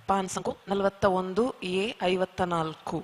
PAN ಸಂಖ್ಯೆ 41A54.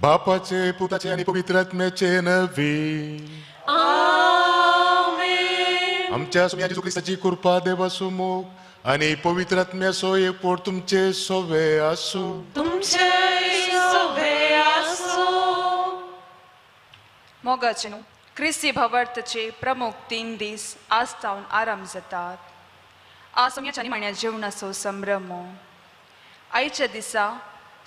बापाचे, पुताचे आणि पवित्र आत्म्याचे नवे. आमेन. आमच्या सोम्या येशू ख्रिस्ताची कृपा देवासमोर आणि पवित्र आत्म्यासो एक पोट तुमचे सोवे असो. तुमचे सोवे असो. मोगाचे ख्रिस्ती भावार्थाचे प्रमुख 3 दीस आज जावन आराम जातात. आज सोम्याच्या निमाण्या जेवणाचो संभ्रम. आयच्या दिसा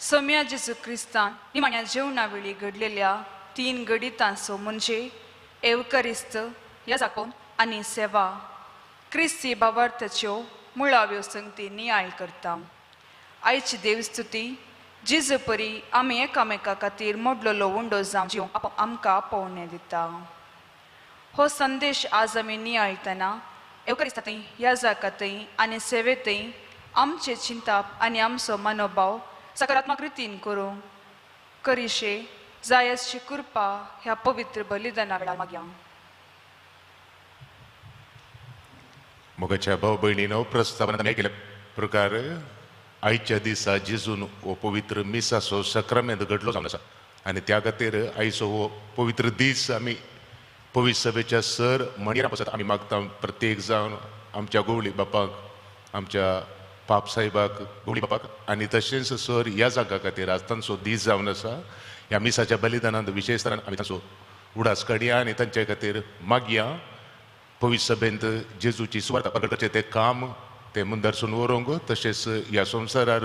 सोम्या जेजू क्रिस्तान निमाण्या जेवणा वेळी घडलेल्या 3 गडितांचो म्हणजे एवकरिस्त ह्या जाकोन आनी सेवा ख्रिस्ती भावार्थाच्यो मुळाव्यो संगती नियाळ करता. आयची देवस्तुती जेजू परी आमी एकामेका खातीर मोडलेलो उंडो जावन जिवंक आमकां पोवणे दिता. हो संदेश आज आमी नियाळतना एवकरिस्तांतय ह्या जाकांतय आनी सेवेतय आमचे चिंताप आनी आमचो मनोभाव सकारात्मक रितीन करूंक करिशे जायसची कृपा ह्या पवित्र बलिदाना वेळा मागया. मोगाच्या भाव भयणीनो, प्रस्तावना केल्या प्रकार आयच्या दिसा जेजून हो पवित्र मिसाचो सक्रामेंत घडलो जावन आसा आनी त्या खातीर आयचो हो पवित्र दीस आमी पवित्र सभेच्या सर मणिरा पासत आमी मागता प्रत्येक जावन आमच्या गवळी बापाक, आमच्या पाप साहेबाक, गवळी बापाक आनी तशेंच सर ह्या जागा खातीर आज तांचो दीस जावन आसा. ह्या मिसाच्या बलिदानांत विशेश तरान आमी तांचो उडास काडया आनी तांचे खातीर मागया. पवित्र सभेंत जेजूची सुवार्थ प्रकट करचें तें काम तें मुंदरसून व्हरूंक, तशेंच ह्या संवसारार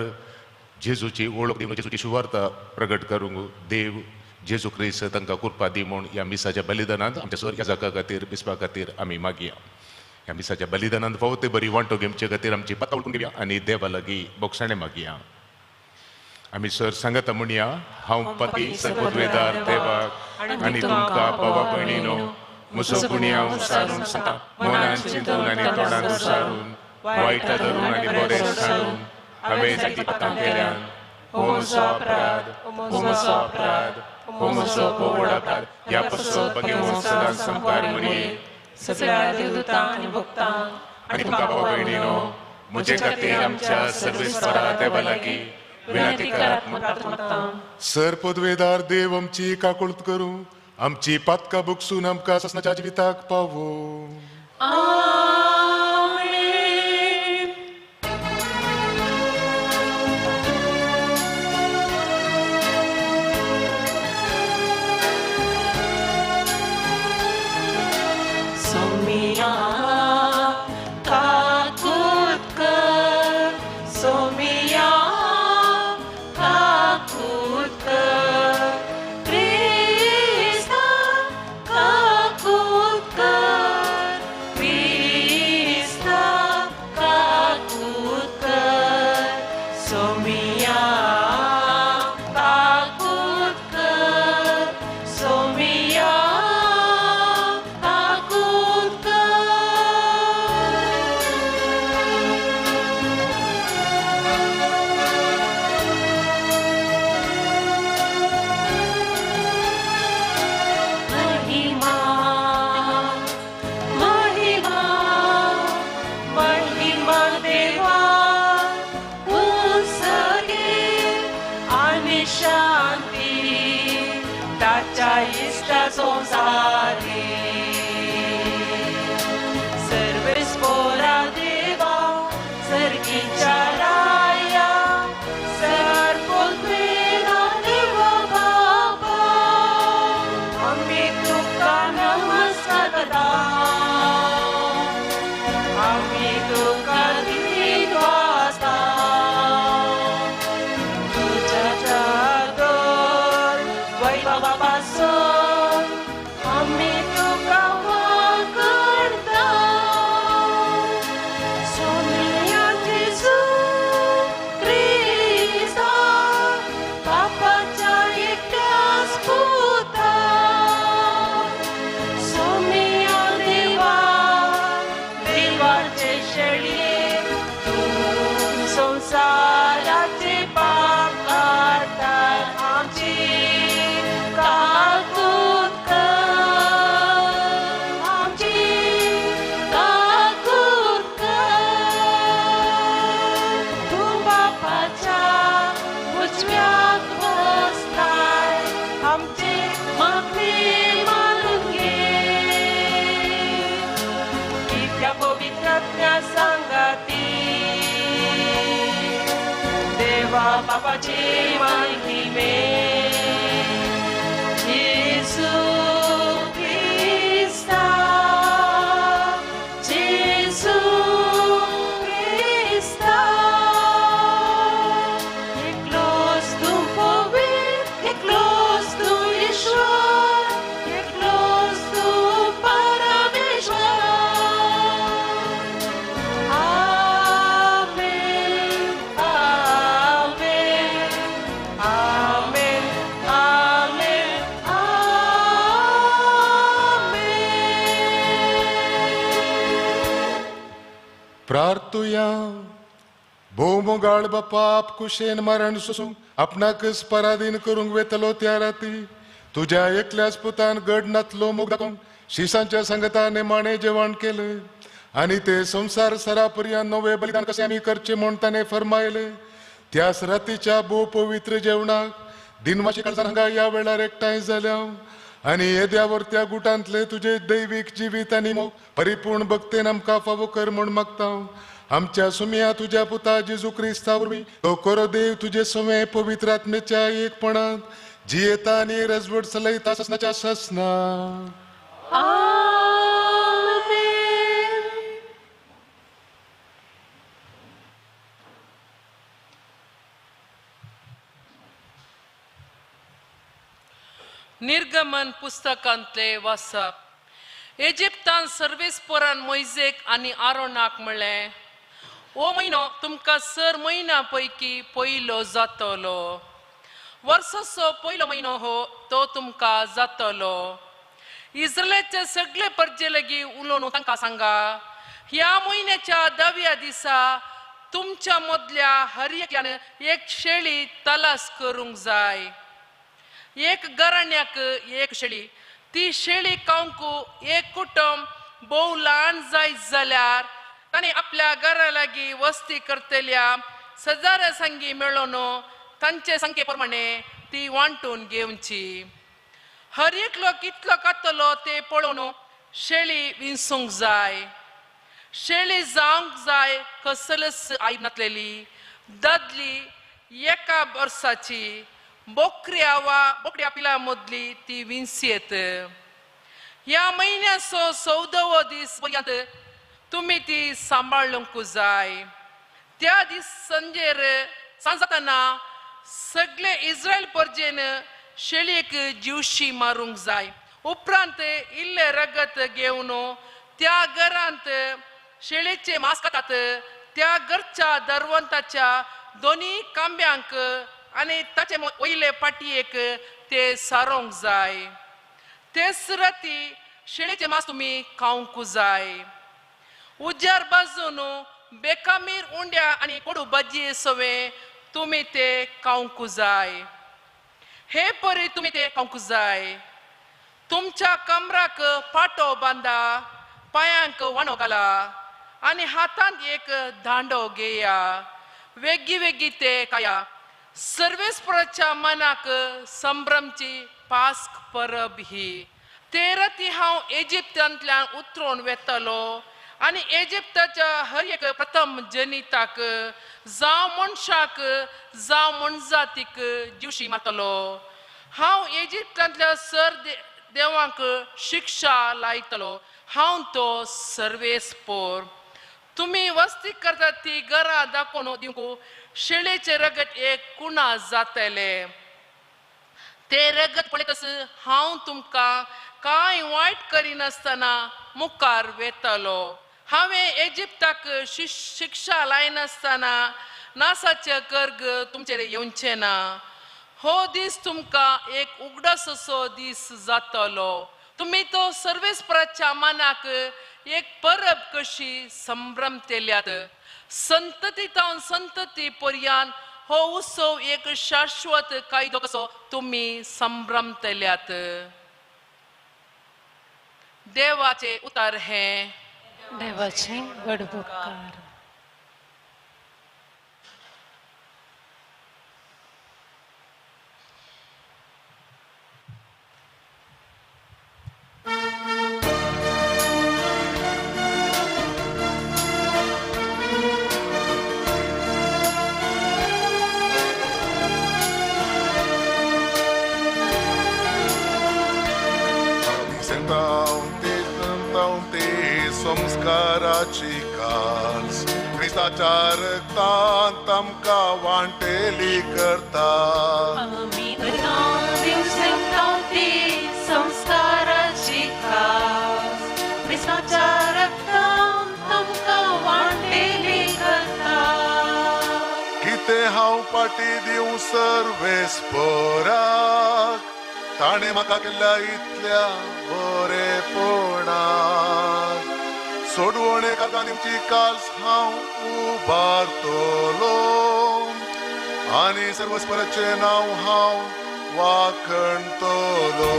जेजूची वळख दिवन जेजूची सुवार्थ प्रकट करूंक देव जेजू क्रिस्त तांकां कृपा दी म्हूण ह्या मिसाच्या बलिदानांत आमच्या सर ह्या जागा खातीर बिस्पा खातीर आमी मागया. ह्या मिसाच्या बलिदानांत फावो ते बरी वांटो घेवचे खातीर आमची पातां उडकून घेवया आनी देवा लागीं बोगसाणें मागया. आमी सर सांगता म्हणया, हांव पती सर्वोद्वेदार देवाक आनी तुमकां भावा भयणीनो म्हजो गुन्यांव सारून मनान चिंतून आनी तोंडान उसारून वायटा धरून आनी बरें सांडून हांवें जायतीं पातकां केल्यान हो म्हजो अपराध, हो म्हजो अपराध, हो म्हजो व्हड अपराध. ह्या पासून भगिनी सदां संकार म्हणी सगळ्या देवदूतांक आनी भक्तांक आनी तुमकां भाव भयणीनो म्हजे खातीर आमच्या सर्वेस्परा देवा लागीं विनंती करात म्हणटा. सर पदवेदार देव आमची काकुळत करूं, आमची पातकां बुकसून आमकां ससनाच्या जिविताक पावो. सोमिया काकूत कर, सोमिया काकूत कर, क्रिस्ता काकूत कर, क्रिस्ता काकूत कर, सोमिया काकूत कर, सोमिया संसारी सर्वेस्पोरा देवा सर्गीच्या राया सर्वोत्मेना देवा बाबा आम्ही तुका नमस्कार करता, आम्ही तुका गीत वाजता. तुझ्या जादर वैभवापासून संसाराचे पाप काढतात आमची काकूत कर, आमची काकूत कर. तू बापाच्या उजव्याक बसलाय, आमचे मागणे मानून घे. इतक्या पवित्रात्म्या संगती देवा बापाची महिमे येशू ख्रिस्ता, येशू ख्रिस्ता. एकलोच तू पवित्र, एकलोच तू ईश्वर, एकलोच तू परमेश्वर. प्रार्थुया. भोवमोगाळ बापा आप कुशेन मरण सुसूंक आपणाकच पराधीन करूंक वेतलो त्या राती तुझ्या एकल्याच पुतान गड नातलो मोग दाखोवन शिसांच्या संगतान निमाणे जेवण केले आणि ते संसार सरापर्यंत नवे बलिदान कसे आम्ही करचे म्हणून ताणे फरमायले. त्याच रातीच्या भोव पवित्र जेवणाक दिनवाशी काळजान हांगा या वेळार एकठांय जाल्या आणि येद्यावर त्या गुटांतले तुझे दैवीक जिवीत आणि मोग परिपूर्ण भक्तेन आमकां फावो कर म्हूण मागता. आमच्या सुम्या तुझ्या पुता जेजू क्रिस्ता वरवीं तो कोरो देव तुझे सुमे पवित्र आत्मेच्या एकपणांत जियेता आनी रजवट चलयता ससनाच्या ससना. निर्गमन पुस्तकांतले वाचप. इजिप्तान सर्वेस्पोरान मोइजेक आनी आरोनाक म्हणलें, ओ म्हयनो तुमकां 6 म्हयन्या पैकी पयलो जातलो. वर्साचो पयलो म्हयनो हो तो तुमकां जातलो. इस्रायलाचे सगळे परजे लेगीत उलोवन तांकां सांगा, ह्या म्हयन्याच्या 10व्या दिसा तुमच्या मदल्या हर एकल्यान एक शेळी तलास करूंक जाय. एक घराण्याक एक शेळी, ती शेळी खावंक एक कुटुंब भोव ल्हान जायत जाल्यार ताणें आपल्या घरा लागीं वस्ती करतल्या सजाऱ्या संगी मेळोन तांचे संख्ये प्रमाणे ती वांटून घेवची. हर एकलो कितलो खातलो ते पळोवन शेळी विंसूंक जाय. शेळी जावंक जाय कसलस आयब नासलेली, दादली एका वर्साची, बोकड्या पिला मदली ती विंसियेत. ह्या म्हयन्याचो 14वो दीस पर्यंत तुम्ही ती सांबाळूंक जाय. त्या दीस संजेर सांजातना सगळे इस्रायल परजेन शेळयेक जिवशी मारूंक जाय. उपरांत इल्ले रगत घेवन त्या घरांत शेळयेचे मांस खातात त्या घरच्या दरवंताच्या दोन्ही कांब्यांक आनी ताचे वयले पाटयेक ते सारोंक जाय. तेच राती शेळयेचे मांस तुम्ही खावंक जाय. उज्यार बाजून बेकामीर उंड्या आनी कोडू भाजये सवे तुम्ही ते खावंक जाय. हे परी तुम्ही ते खावंक जाय. तुमच्या कमराक पाटो बांदा, पायांक वाणो घाला आनी हातांत एक दांडो घेया. वेगी वेगी ते खाया. सर्वेस्पराच्या मनाक संभ्रमची पास्क परब ही. ते राती हांव इजिप्तांतल्यान उतरून वेतलो आनी इजिप्ताच्या हर एक प्रथम जनिताक जावं मनशाक जावं मनजातीक जिवशी मारतलो. हांव इजिप्तांतल्या सर देवांक शिक्षा लायतलो. हांव तो सर्वेस्पर. तुम्ही वस्ती करता ती घरां दाखोवन दिवंक शेळयेचे रगत एक कुणा जातले. ते रगत पळयतस हांव तुमकां कांय वायट करिनासतना मुखार वेतलो. हांवें इजिप्ताक शिक्षा लायनासतना नासाचे कर्ग तुमचेर येवचे ना. हो दीस तुमकां एक उगडासो दीस जातलो. तुम्ही तो सर्वेस्पराच्या मनाक एक परब कशी संभ्रमतेल्यात. संततींतावन संतती पर्यंत हो उत्सव एक शाश्वत कायदो कसो तुम्ही संभ्रमतेल्यात. देवाचे उतार हे. देवाचे वडबुकार. संस्काराची कास क्रिस्ताच्या रक्तांत आमकां वांटेली करता. आमी दिवसें ती संस्काराची खास क्रिस्ताच्या रक्तांत आमकां वांटेली करता. कितें हांव पाटी दिवं सर्वेस्पराक ताणें म्हाका केल्या इतल्या बरेपणाक. सोडवणे काकांची काल्स हांव उबारतलो आनी सर्वेस्पराचें नांव हांव वाखणतलो.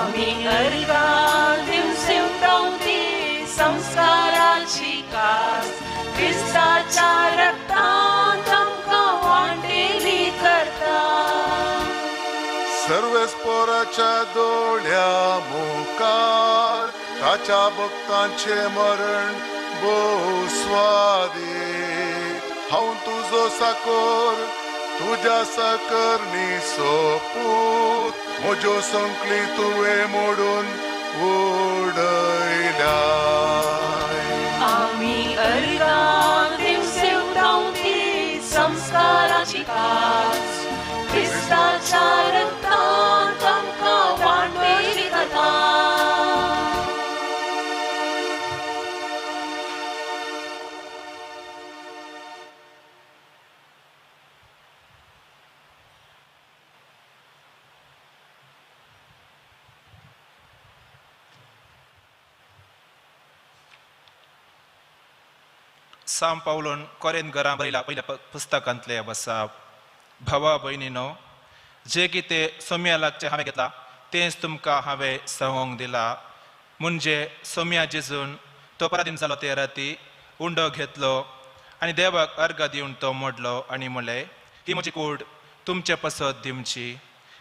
आमी अर्गां दिवसें ती संस्काराची खास क्रिस्ताच्या रक्तांत आमकां वांटेली करता. सर्वेस्पराच्या दोळ्या मुखार ताच्या भक्तांचे मरण भोव स्वादीक. हांव तुजो साकोर तुज्या साकरणी सोपूत म्हज्यो संकली तुवें मोडून उडयल्या. आमी अर्गां दिवसें ती संस्काराची खास क्रिस्ताच्या रक्तांत आमकां वांटेली करता. साम पावलोन कोरेंतकारां बरयला पयल्या पुस्तकांतले बसा भावा भयणीनो जे कितें सोम्यालाचे हांवें घेतला तेंच तुमकां हांवें सांगूंक दिला म्हणजे सोम्या जेजून तो पराधीन जालो ते राती उंडो घेतलो आनी देवाक अर्घ दिवन तो मोडलो आनी म्हणलें ही म्हजी कूड तुमचे पसत दिवची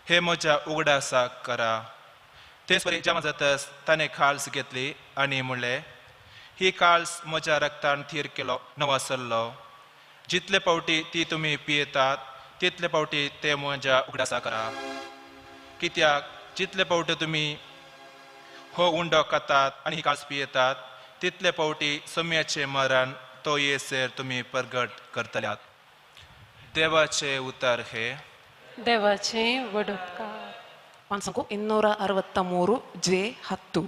हे म्हज्या उगडासाक करा तेच परी जेवण जाताच ताणें खाल्स घेतली आनी म्हणलें ही काल्स म्हज्या रक्तान थीर केलो नवो सरलो जितले पावटी ती तुमी पियेतात तितले पावटी ते म्हज्या उगडासा करा कित्याक जितले पावटी तुमी हो उंडो खातात आनी ही काल्स पियेतात तितले पावटी सोम्याचे मरण तो येसेर तुमी प्रगट करतल्यात देवाचे उतर हे ದೇವಾಚೆ ಒಡುತ್ಕಾರ ಪನ್ಸಂಕು 263 J10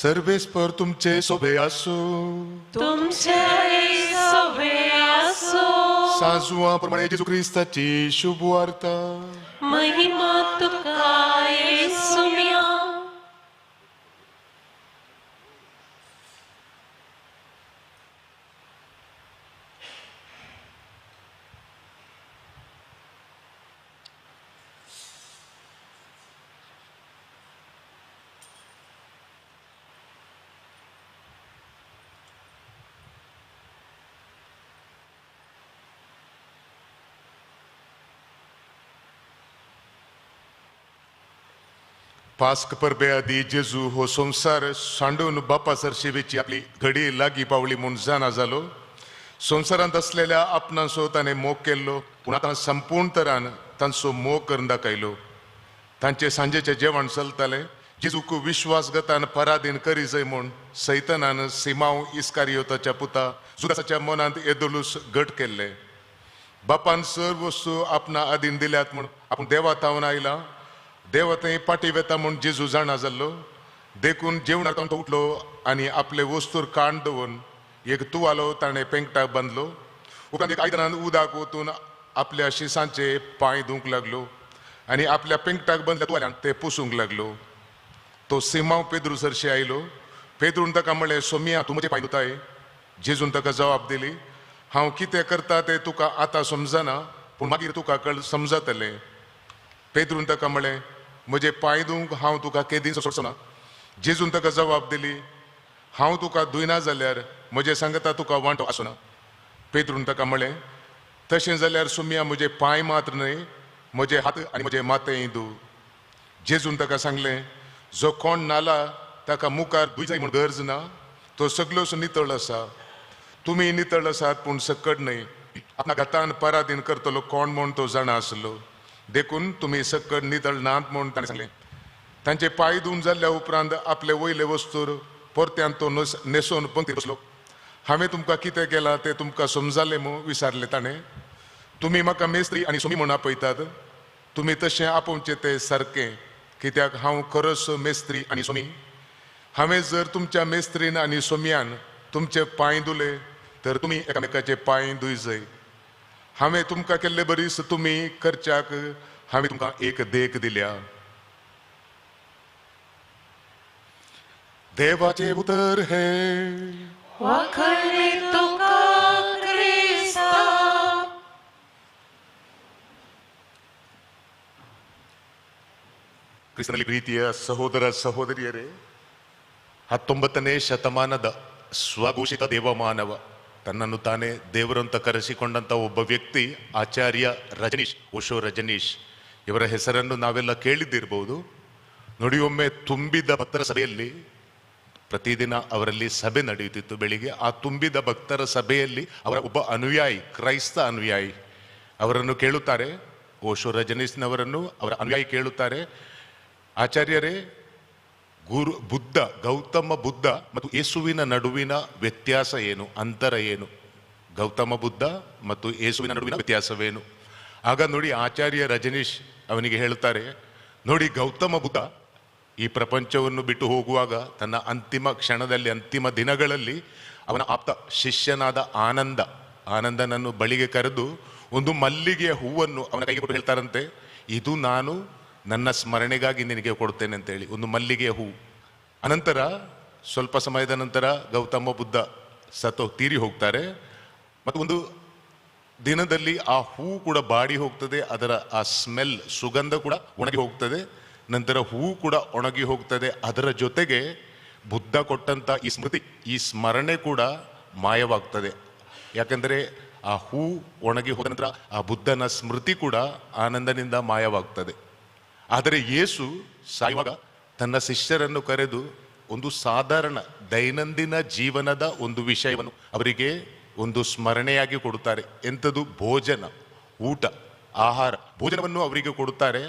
सर्वेस्पर तुमचे सोबे आसो तुमचे सोबे आसो साजुआ प्रमाणे जेजू क्रिस्ताची शुभ वार्ता महिमा तुका येसुया पास्क परबे आदी जेजू हो संसार सांडून बापा सरशेवेची आपली घडी लागी पावली म्हूण जाणा जालो संसारांत असलेल्या आपणाचो ताणें मोग केल्लो पूण आतां संपूर्ण तरान तांचो मोग करून दाखयलो तांचे सांजेचें जेवण चलतालें जेजूक विश्वासगतान पराधीन करी जाय म्हूण सैतानान सिमांव इस्कारियोताच्या पुता जुदासाच्या मनांत येदोलूस घट केल्ले बापान सर्व वस्तू आपणा आदीन दिल्यात म्हूण आपूण देवा थावन आयला देव थंय पाटी वेता म्हूण जेजू जाणा जाल्लो देखून जेवणाक तो उठलो आनी आपले वस्तूर काण दवरून एक तुवालो ताणें पेंगटाक बांदलो उपरांत एक आयदनान उदक ओतून आपल्या शिसांचे पांय धुवंक लागलो आनी आपल्या पेंगटाक बांदल्या तुवाल्यान ते पुसूंक लागलो तो सिमांव पेद्रू सरशी आयलो पेद्रून ताका म्हणलें सोम्या तूं म्हजे पांय धुताय जेजून ताका जबाब दिली हांव कितें करता तें तुका आतां समजना पूण मागीर तुका समजतलें पेद्रून ताका म्हणलें म्हजे पांय धुवंक हांव तुका केदीन सोडचो ना जेजून ताका जबाब दिली हांव तुका धुयना जाल्यार म्हजे सांगता तुका वांटो आसना पेद्रून ताका म्हणलें तशें जाल्यार सोम्या म्हजे पांय मात्र न्हय म्हजे हात आनी म्हजे माथेय धुव जेजून ताका सांगलें जो कोण नाला ताका मुखार धुय जाय म्हूण गरज ना तो सगळोच नितळ आसा तुमी नितळ आसात पूण सकट न्हय आपणा घातान पराधीन करतलो कोण म्हूण तो जाणा आसलो देखून तुमी सकट नितळ नात म्हूण ताणें सांगलें तांचे पांय धुवन जाल्ल्या उपरांत आपले वयले वस्तूर परत्यान तो न्हेसोवन पंक्तीर बसलो हांवें तुमकां कितें केलां तें तुमकां समजालें म्हूण विचारलें ताणें तुमी म्हाका मेस्त्री आनी सोमी म्हूण आपयतात तुमी तशें आपोवचें तें सारकें कित्याक हांव खरोच मेस्त्री आनी सोमी हांवें जर तुमच्या मेस्त्रीन आनी सोम्यान तुमचे पांय धुले तर तुम्ही एकामेकाचे पांय धुयचंय. हांवें तुमकां केल्ले बरीस तुम्ही करच्याक हांवें तुमकां एक देख दिल्या. देवाचे उतर हे वखणी तुका क्रिस्ता. ಕ್ರಿಸ್ತನಲ್ಲಿ ಪ್ರೀತಿಯ ಸಹೋದರ ಸಹೋದರಿಯರೇ, 19ನೇ ಶತಮಾನದ ಸ್ವಘೋಷಿತ ದೇವಮಾನವ, ತನ್ನನ್ನು ತಾನೇ ದೇವರಂತ ಕರೆಸಿಕೊಂಡಂತ ಒಬ್ಬ ವ್ಯಕ್ತಿ ಆಚಾರ್ಯ ರಜನೀಶ್, ಓಶೋ ರಜನೀಶ್. ಇವರ ಹೆಸರನ್ನು ನಾವೆಲ್ಲ ಕೇಳಿದ್ದಿರಬಹುದು. ನೋಡಿ, ಒಮ್ಮೆ ತುಂಬಿದ ಭಕ್ತರ ಸಭೆಯಲ್ಲಿ ಪ್ರತಿದಿನ ಅವರಲ್ಲಿ ಸಭೆ ನಡೆಯುತ್ತಿತ್ತು ಬೆಳಿಗ್ಗೆ. ಆ ತುಂಬಿದ ಭಕ್ತರ ಸಭೆಯಲ್ಲಿ ಅವರ ಒಬ್ಬ ಅನುಯಾಯಿ, ಕ್ರೈಸ್ತ ಅನುಯಾಯಿ, ಅವರನ್ನು ಕೇಳುತ್ತಾರೆ. ಓಶೋ ರಜನೀಶ್ನವರನ್ನು ಅವರ ಅನುಯಾಯಿ ಕೇಳುತ್ತಾರೆ, ಆಚಾರ್ಯರೇ, ಬುದ್ಧ, ಗೌತಮ ಬುದ್ಧ ಮತ್ತು ಯೇಸುವಿನ ನಡುವಿನ ವ್ಯತ್ಯಾಸ ಏನು, ಅಂತರ ಏನು? ಗೌತಮ ಬುದ್ಧ ಮತ್ತು ಯೇಸುವಿನ ನಡುವಿನ ವ್ಯತ್ಯಾಸವೇನು? ಆಗ ನೋಡಿ, ಆಚಾರ್ಯ ರಜನೀಶ್ ಅವನಿಗೆ ಹೇಳ್ತಾರೆ, ನೋಡಿ, ಗೌತಮ ಬುದ್ಧ ಈ ಪ್ರಪಂಚವನ್ನು ಬಿಟ್ಟು ಹೋಗುವಾಗ ತನ್ನ ಅಂತಿಮ ಕ್ಷಣದಲ್ಲಿ, ಅಂತಿಮ ದಿನಗಳಲ್ಲಿ ಅವನ ಆಪ್ತ ಶಿಷ್ಯನಾದ ಆನಂದನನ್ನು ಬಳಿಗೆ ಕರೆದು ಒಂದು ಮಲ್ಲಿಗೆಯ ಹೂವನ್ನು ಅವನ ಕೈಗೆ ಕೊಟ್ಟು ಹೇಳ್ತಾರಂತೆ, ಇದು ನಾನು ನನ್ನ ಸ್ಮರಣೆಗಾಗಿ ನಿನಗೆ ಕೊಡ್ತೇನೆ ಅಂತೇಳಿ, ಒಂದು ಮಲ್ಲಿಗೆಯ ಹೂ. ಅನಂತರ ಸ್ವಲ್ಪ ಸಮಯದ ನಂತರ ಗೌತಮ ಬುದ್ಧ ತೀರಿ ಹೋಗ್ತಾರೆ. ಮತ್ತು ಒಂದು ದಿನದಲ್ಲಿ ಆ ಹೂ ಕೂಡ ಬಾಡಿ ಹೋಗ್ತದೆ, ಅದರ ಆ ಸ್ಮೆಲ್, ಸುಗಂಧ ಕೂಡ ಒಣಗಿ ಹೋಗ್ತದೆ. ನಂತರ ಹೂ ಕೂಡ ಒಣಗಿ ಹೋಗ್ತದೆ. ಅದರ ಜೊತೆಗೆ ಬುದ್ಧ ಕೊಟ್ಟಂತ ಈ ಸ್ಮೃತಿ, ಈ ಸ್ಮರಣೆ ಕೂಡ ಮಾಯವಾಗ್ತದೆ. ಯಾಕಂದರೆ ಆ ಹೂ ಒಣಗಿ ಹೋದ ನಂತರ ಆ ಬುದ್ಧನ ಸ್ಮೃತಿ ಕೂಡ ಆನಂದನಿಂದ ಮಾಯವಾಗ್ತದೆ. ಆದರೆ ಯೇಸು ಸಾಯುವಾಗ ತನ್ನ ಶಿಷ್ಯರನ್ನು ಕರೆದು ಒಂದು ಸಾಧಾರಣ ದೈನಂದಿನ ಜೀವನದ ಒಂದು ವಿಷಯವನ್ನು ಅವರಿಗೆ ಒಂದು ಸ್ಮರಣೆಯಾಗಿ ಕೊಡುತ್ತಾರೆ. ಎಂಥದ್ದು? ಭೋಜನ, ಊಟ, ಆಹಾರ, ಭೋಜನವನ್ನು ಅವರಿಗೆ ಕೊಡುತ್ತಾರೆ.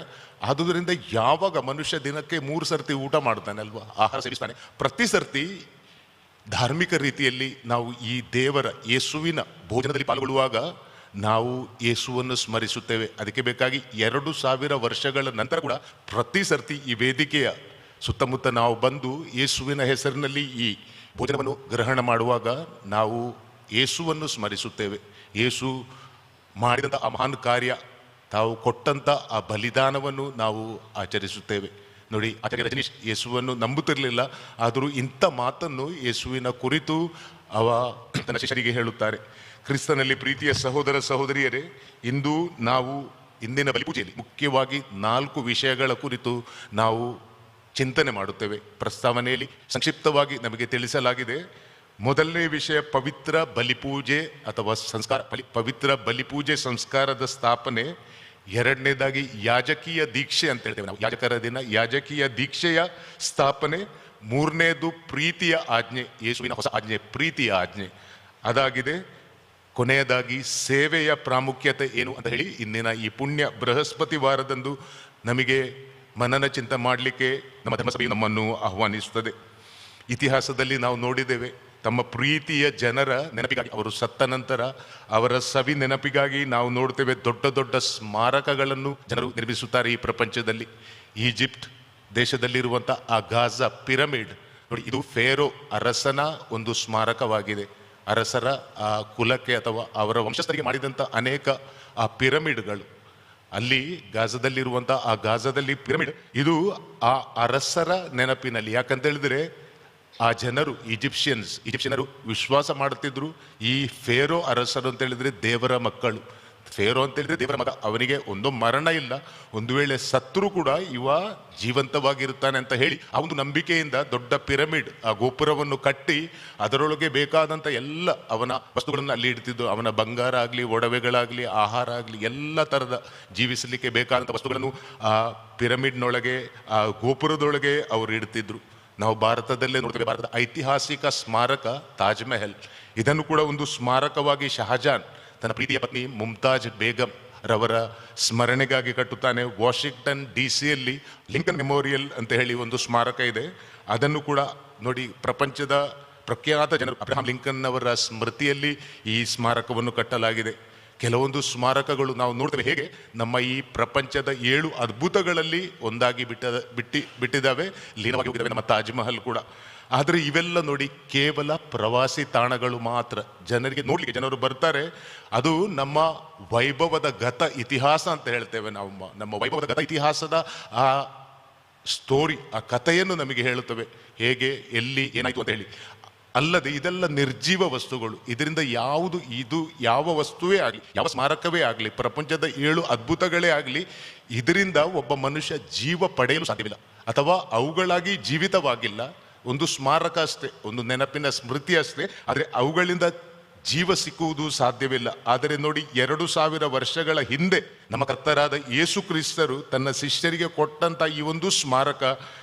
ಆದುದರಿಂದ ಯಾವಾಗ ಮನುಷ್ಯ ದಿನಕ್ಕೆ 3 ಸರ್ತಿ ಊಟ ಮಾಡ್ತಾನೆ ಅಲ್ವಾ, ಆಹಾರ ಸೇವಿಸ್ತಾನೆ, ಪ್ರತಿ ಸರ್ತಿ ಧಾರ್ಮಿಕ ರೀತಿಯಲ್ಲಿ ನಾವು ಈ ದೇವರ ಯೇಸುವಿನ ಭೋಜನದಲ್ಲಿ ಪಾಲ್ಗೊಳ್ಳುವಾಗ ನಾವು ಯೇಸುವನ್ನು ಸ್ಮರಿಸುತ್ತೇವೆ. ಅದಕ್ಕೆ ಬೇಕಾಗಿ 2000 ವರ್ಷಗಳ ನಂತರ ಕೂಡ ಪ್ರತಿ ಸರ್ತಿ ಈ ವೇದಿಕೆಯ ಸುತ್ತಮುತ್ತ ನಾವು ಬಂದು ಯೇಸುವಿನ ಹೆಸರಿನಲ್ಲಿ ಈ ಭೋಜನವನ್ನು ಗ್ರಹಣ ಮಾಡುವಾಗ ನಾವು ಯೇಸುವನ್ನು ಸ್ಮರಿಸುತ್ತೇವೆ. ಯೇಸು ಮಾಡಿದಂಥ ಆ ಮಹಾನ್ ಕಾರ್ಯ, ತಾವು ಕೊಟ್ಟಂಥ ಆ ಬಲಿದಾನವನ್ನು ನಾವು ಆಚರಿಸುತ್ತೇವೆ. ನೋಡಿ, ಆಚಾರ್ಯ ರಜನೀಶ್ ಯೇಸುವನ್ನು ನಂಬುತ್ತಿರಲಿಲ್ಲ, ಆದರೂ ಇಂಥ ಮಾತನ್ನು ಯೇಸುವಿನ ಕುರಿತು ತನ್ನ ಶಿಷ್ಯರಿಗೆ ಹೇಳುತ್ತಾರೆ. ಕ್ರಿಸ್ತನಲ್ಲಿ ಪ್ರೀತಿಯ ಸಹೋದರ ಸಹೋದರಿಯರೇ, ಇಂದು ನಾವು ಇಂದಿನ ಬಲಿಪೂಜೆಯಲ್ಲಿ ಮುಖ್ಯವಾಗಿ 4 ವಿಷಯಗಳ ಕುರಿತು ನಾವು ಚಿಂತನೆ ಮಾಡುತ್ತೇವೆ. ಪ್ರಸ್ತಾವನೆಯಲ್ಲಿ ಸಂಕ್ಷಿಪ್ತವಾಗಿ ನಮಗೆ ತಿಳಿಸಲಾಗಿದೆ. ಮೊದಲನೇ ವಿಷಯ ಪವಿತ್ರ ಬಲಿಪೂಜೆ ಅಥವಾ ಸಂಸ್ಕಾರ, ಪವಿತ್ರ ಬಲಿಪೂಜೆ ಸಂಸ್ಕಾರದ ಸ್ಥಾಪನೆ. ಎರಡನೇದಾಗಿ ಯಾಜಕೀಯ ದೀಕ್ಷೆ ಅಂತ ಹೇಳ್ತೇವೆ ನಾವು, ಯಾಜಕರ ದಿನ, ಯಾಜಕೀಯ ದೀಕ್ಷೆಯ ಸ್ಥಾಪನೆ. ಮೂರನೇದು ಪ್ರೀತಿಯ ಆಜ್ಞೆ, ಯೇಸುವಿನ ಹೊಸ ಆಜ್ಞೆ, ಪ್ರೀತಿಯ ಆಜ್ಞೆ ಅದಾಗಿದೆ. ಕೊನೆಯದಾಗಿ ಸೇವೆಯ ಪ್ರಾಮುಖ್ಯತೆ ಏನು ಅಂತ ಹೇಳಿ ಇಂದಿನ ಈ ಪುಣ್ಯ ಬೃಹಸ್ಪತಿ ವಾರದಂದು ನಮಗೆ ಮನನ ಚಿಂತೆ ಮಾಡಲಿಕ್ಕೆ ನಮ್ಮ ಧರ್ಮಸಭೆಯು ನಮ್ಮನ್ನು ಆಹ್ವಾನಿಸುತ್ತದೆ. ಇತಿಹಾಸದಲ್ಲಿ ನಾವು ನೋಡಿದ್ದೇವೆ, ತಮ್ಮ ಪ್ರೀತಿಯ ಜನರ ನೆನಪಿಗಾಗಿ, ಅವರು ಸತ್ತ ನಂತರ ಅವರ ಸವಿ ನೆನಪಿಗಾಗಿ ನಾವು ನೋಡ್ತೇವೆ ದೊಡ್ಡ ದೊಡ್ಡ ಸ್ಮಾರಕಗಳನ್ನು ಜನರು ನಿರ್ಮಿಸುತ್ತಾರೆ ಈ ಪ್ರಪಂಚದಲ್ಲಿ. ಈಜಿಪ್ಟ್ ದೇಶದಲ್ಲಿರುವಂಥ ಆ ಗಾಜಾ ಪಿರಮಿಡ್ ನೋಡಿ, ಇದು ಫೇರೋ ಅರಸನ ಒಂದು ಸ್ಮಾರಕವಾಗಿದೆ. ಅರಸರ ಆ ಕುಲಕ್ಕೆ ಅಥವಾ ಅವರ ವಂಶಸ್ಥರಿಗೆ ಮಾಡಿದಂಥ ಅನೇಕ ಆ ಪಿರಮಿಡ್ಗಳು ಅಲ್ಲಿ ಗಾಜಾದಲ್ಲಿರುವಂಥ ಆ ಗಾಜಾದಲ್ಲಿ ಪಿರಮಿಡ್, ಇದು ಆ ಅರಸರ ನೆನಪಿನಲ್ಲಿ. ಯಾಕಂತ ಹೇಳಿದ್ರೆ ಆ ಜನರು ಈಜಿಪ್ಷಿಯನರು ವಿಶ್ವಾಸ ಮಾಡುತ್ತಿದ್ರು, ಈ ಫೇರೋ ಅರಸರು ಅಂತ ಹೇಳಿದ್ರೆ ದೇವರ ಮಕ್ಕಳು. ಫೇರೋ ಅಂತ ಹೇಳಿದ್ರೆ ದೇವರ ಮಗ, ಅವನಿಗೆ ಒಂದು ಮರಣ ಇಲ್ಲ, ಒಂದು ವೇಳೆ ಸತ್ರು ಕೂಡ ಇವ ಜೀವಂತವಾಗಿರುತ್ತಾನೆ ಅಂತ ಹೇಳಿ ಆ ಒಂದು ನಂಬಿಕೆಯಿಂದ ದೊಡ್ಡ ಪಿರಮಿಡ್, ಆ ಗೋಪುರವನ್ನು ಕಟ್ಟಿ ಅದರೊಳಗೆ ಬೇಕಾದಂಥ ಎಲ್ಲ ಅವನ ವಸ್ತುಗಳನ್ನು ಅಲ್ಲಿ ಇಡ್ತಿದ್ದು. ಅವನ ಬಂಗಾರ ಆಗಲಿ, ಒಡವೆಗಳಾಗಲಿ, ಆಹಾರ ಆಗಲಿ, ಎಲ್ಲ ಥರದ ಜೀವಿಸಲಿಕ್ಕೆ ಬೇಕಾದಂಥ ವಸ್ತುಗಳನ್ನು ಆ ಪಿರಮಿಡ್ನೊಳಗೆ, ಆ ಗೋಪುರದೊಳಗೆ ಅವರು ಇಡ್ತಿದ್ರು. ನಾವು ಭಾರತದಲ್ಲೇ ನೋಡ್ತೇವೆ, ಭಾರತದ ಐತಿಹಾಸಿಕ ಸ್ಮಾರಕ ತಾಜ್ ಮೆಹಲ್, ಇದನ್ನು ಕೂಡ ಒಂದು ಸ್ಮಾರಕವಾಗಿ ಶಹಜಾನ್ ತನ್ನ ಪ್ರೀತಿಯ ಪತ್ನಿ ಮುಮ್ತಾಜ್ ಬೇಗಂ ರವರ ಸ್ಮರಣೆಗಾಗಿ ಕಟ್ಟುತ್ತಾನೆ. ವಾಷಿಂಗ್ಟನ್ DC ಲಿಂಕನ್ ಮೆಮೋರಿಯಲ್ ಅಂತ ಹೇಳಿ ಒಂದು ಸ್ಮಾರಕ ಇದೆ. ಅದನ್ನು ಕೂಡ ನೋಡಿ, ಪ್ರಪಂಚದ ಪ್ರಖ್ಯಾತ ಜನರು ಅಬ್ರಹಾಂ ಲಿಂಕನ್ ಅವರ ಸ್ಮೃತಿಯಲ್ಲಿ ಈ ಸ್ಮಾರಕವನ್ನು ಕಟ್ಟಲಾಗಿದೆ. ಕೆಲವೊಂದು ಸ್ಮಾರಕಗಳು ನಾವು ನೋಡ್ತೇವೆ ಹೇಗೆ ನಮ್ಮ ಈ ಪ್ರಪಂಚದ 7 ಅದ್ಭುತಗಳಲ್ಲಿ ಒಂದಾಗಿ ಬಿಟ್ಟಿದ್ದಾವೆ, ಲೀನವಾಗಿ ಹೋಗಿದ್ದಾವೆ. ನಮ್ಮ ತಾಜ್ ಮಹಲ್ ಕೂಡ ಆದರೆ ಇವೆಲ್ಲ ನೋಡಿ ಕೇವಲ ಪ್ರವಾಸಿ ತಾಣಗಳು ಮಾತ್ರ. ಜನರಿಗೆ ನೋಡ್ಲಿಕ್ಕೆ ಜನರು ಬರ್ತಾರೆ. ಅದು ನಮ್ಮ ವೈಭವದ ಗತ ಇತಿಹಾಸ ಅಂತ ಹೇಳ್ತೇವೆ ನಾವು. ನಮ್ಮ ವೈಭವದ ಗತ ಇತಿಹಾಸದ ಆ ಸ್ಟೋರಿ, ಆ ಕಥೆಯನ್ನು ನಮಗೆ ಹೇಳುತ್ತವೆ, ಹೇಗೆ ಎಲ್ಲಿ ಏನಾಯ್ತು ಅಂತ ಹೇಳಿ. ಅಲ್ಲದೆ ಇದೆಲ್ಲ ನಿರ್ಜೀವ ವಸ್ತುಗಳು. ಇದರಿಂದ ಇದು ಯಾವ ವಸ್ತುವೇ ಆಗಲಿ, ಯಾವ ಸ್ಮಾರಕವೇ ಆಗಲಿ, ಪ್ರಪಂಚದ 7 ಅದ್ಭುತಗಳೇ ಆಗಲಿ, ಇದರಿಂದ ಒಬ್ಬ ಮನುಷ್ಯ ಜೀವ ಪಡೆಯಲು ಸಾಧ್ಯವಿಲ್ಲ, ಅಥವಾ ಅವುಗಳಾಗಿ ಜೀವಿತವಾಗಿಲ್ಲ. ಒಂದು ಸ್ಮಾರಕ ಅಷ್ಟೇ, ಒಂದು ನೆನಪಿನ ಸ್ಮೃತಿ ಅಷ್ಟೇ, ಆದರೆ ಅವುಗಳಿಂದ ಜೀವ ಸಿಕ್ಕುವುದು ಸಾಧ್ಯವಿಲ್ಲ. ಆದರೆ ನೋಡಿ, 2000 ವರ್ಷಗಳ ಹಿಂದೆ ನಮ್ಮ ಕರ್ತರಾದ ಯೇಸು ಕ್ರಿಸ್ತರು ತನ್ನ ಶಿಷ್ಯರಿಗೆ ಕೊಟ್ಟಂತ ಈ ಒಂದು ಸ್ಮಾರಕ,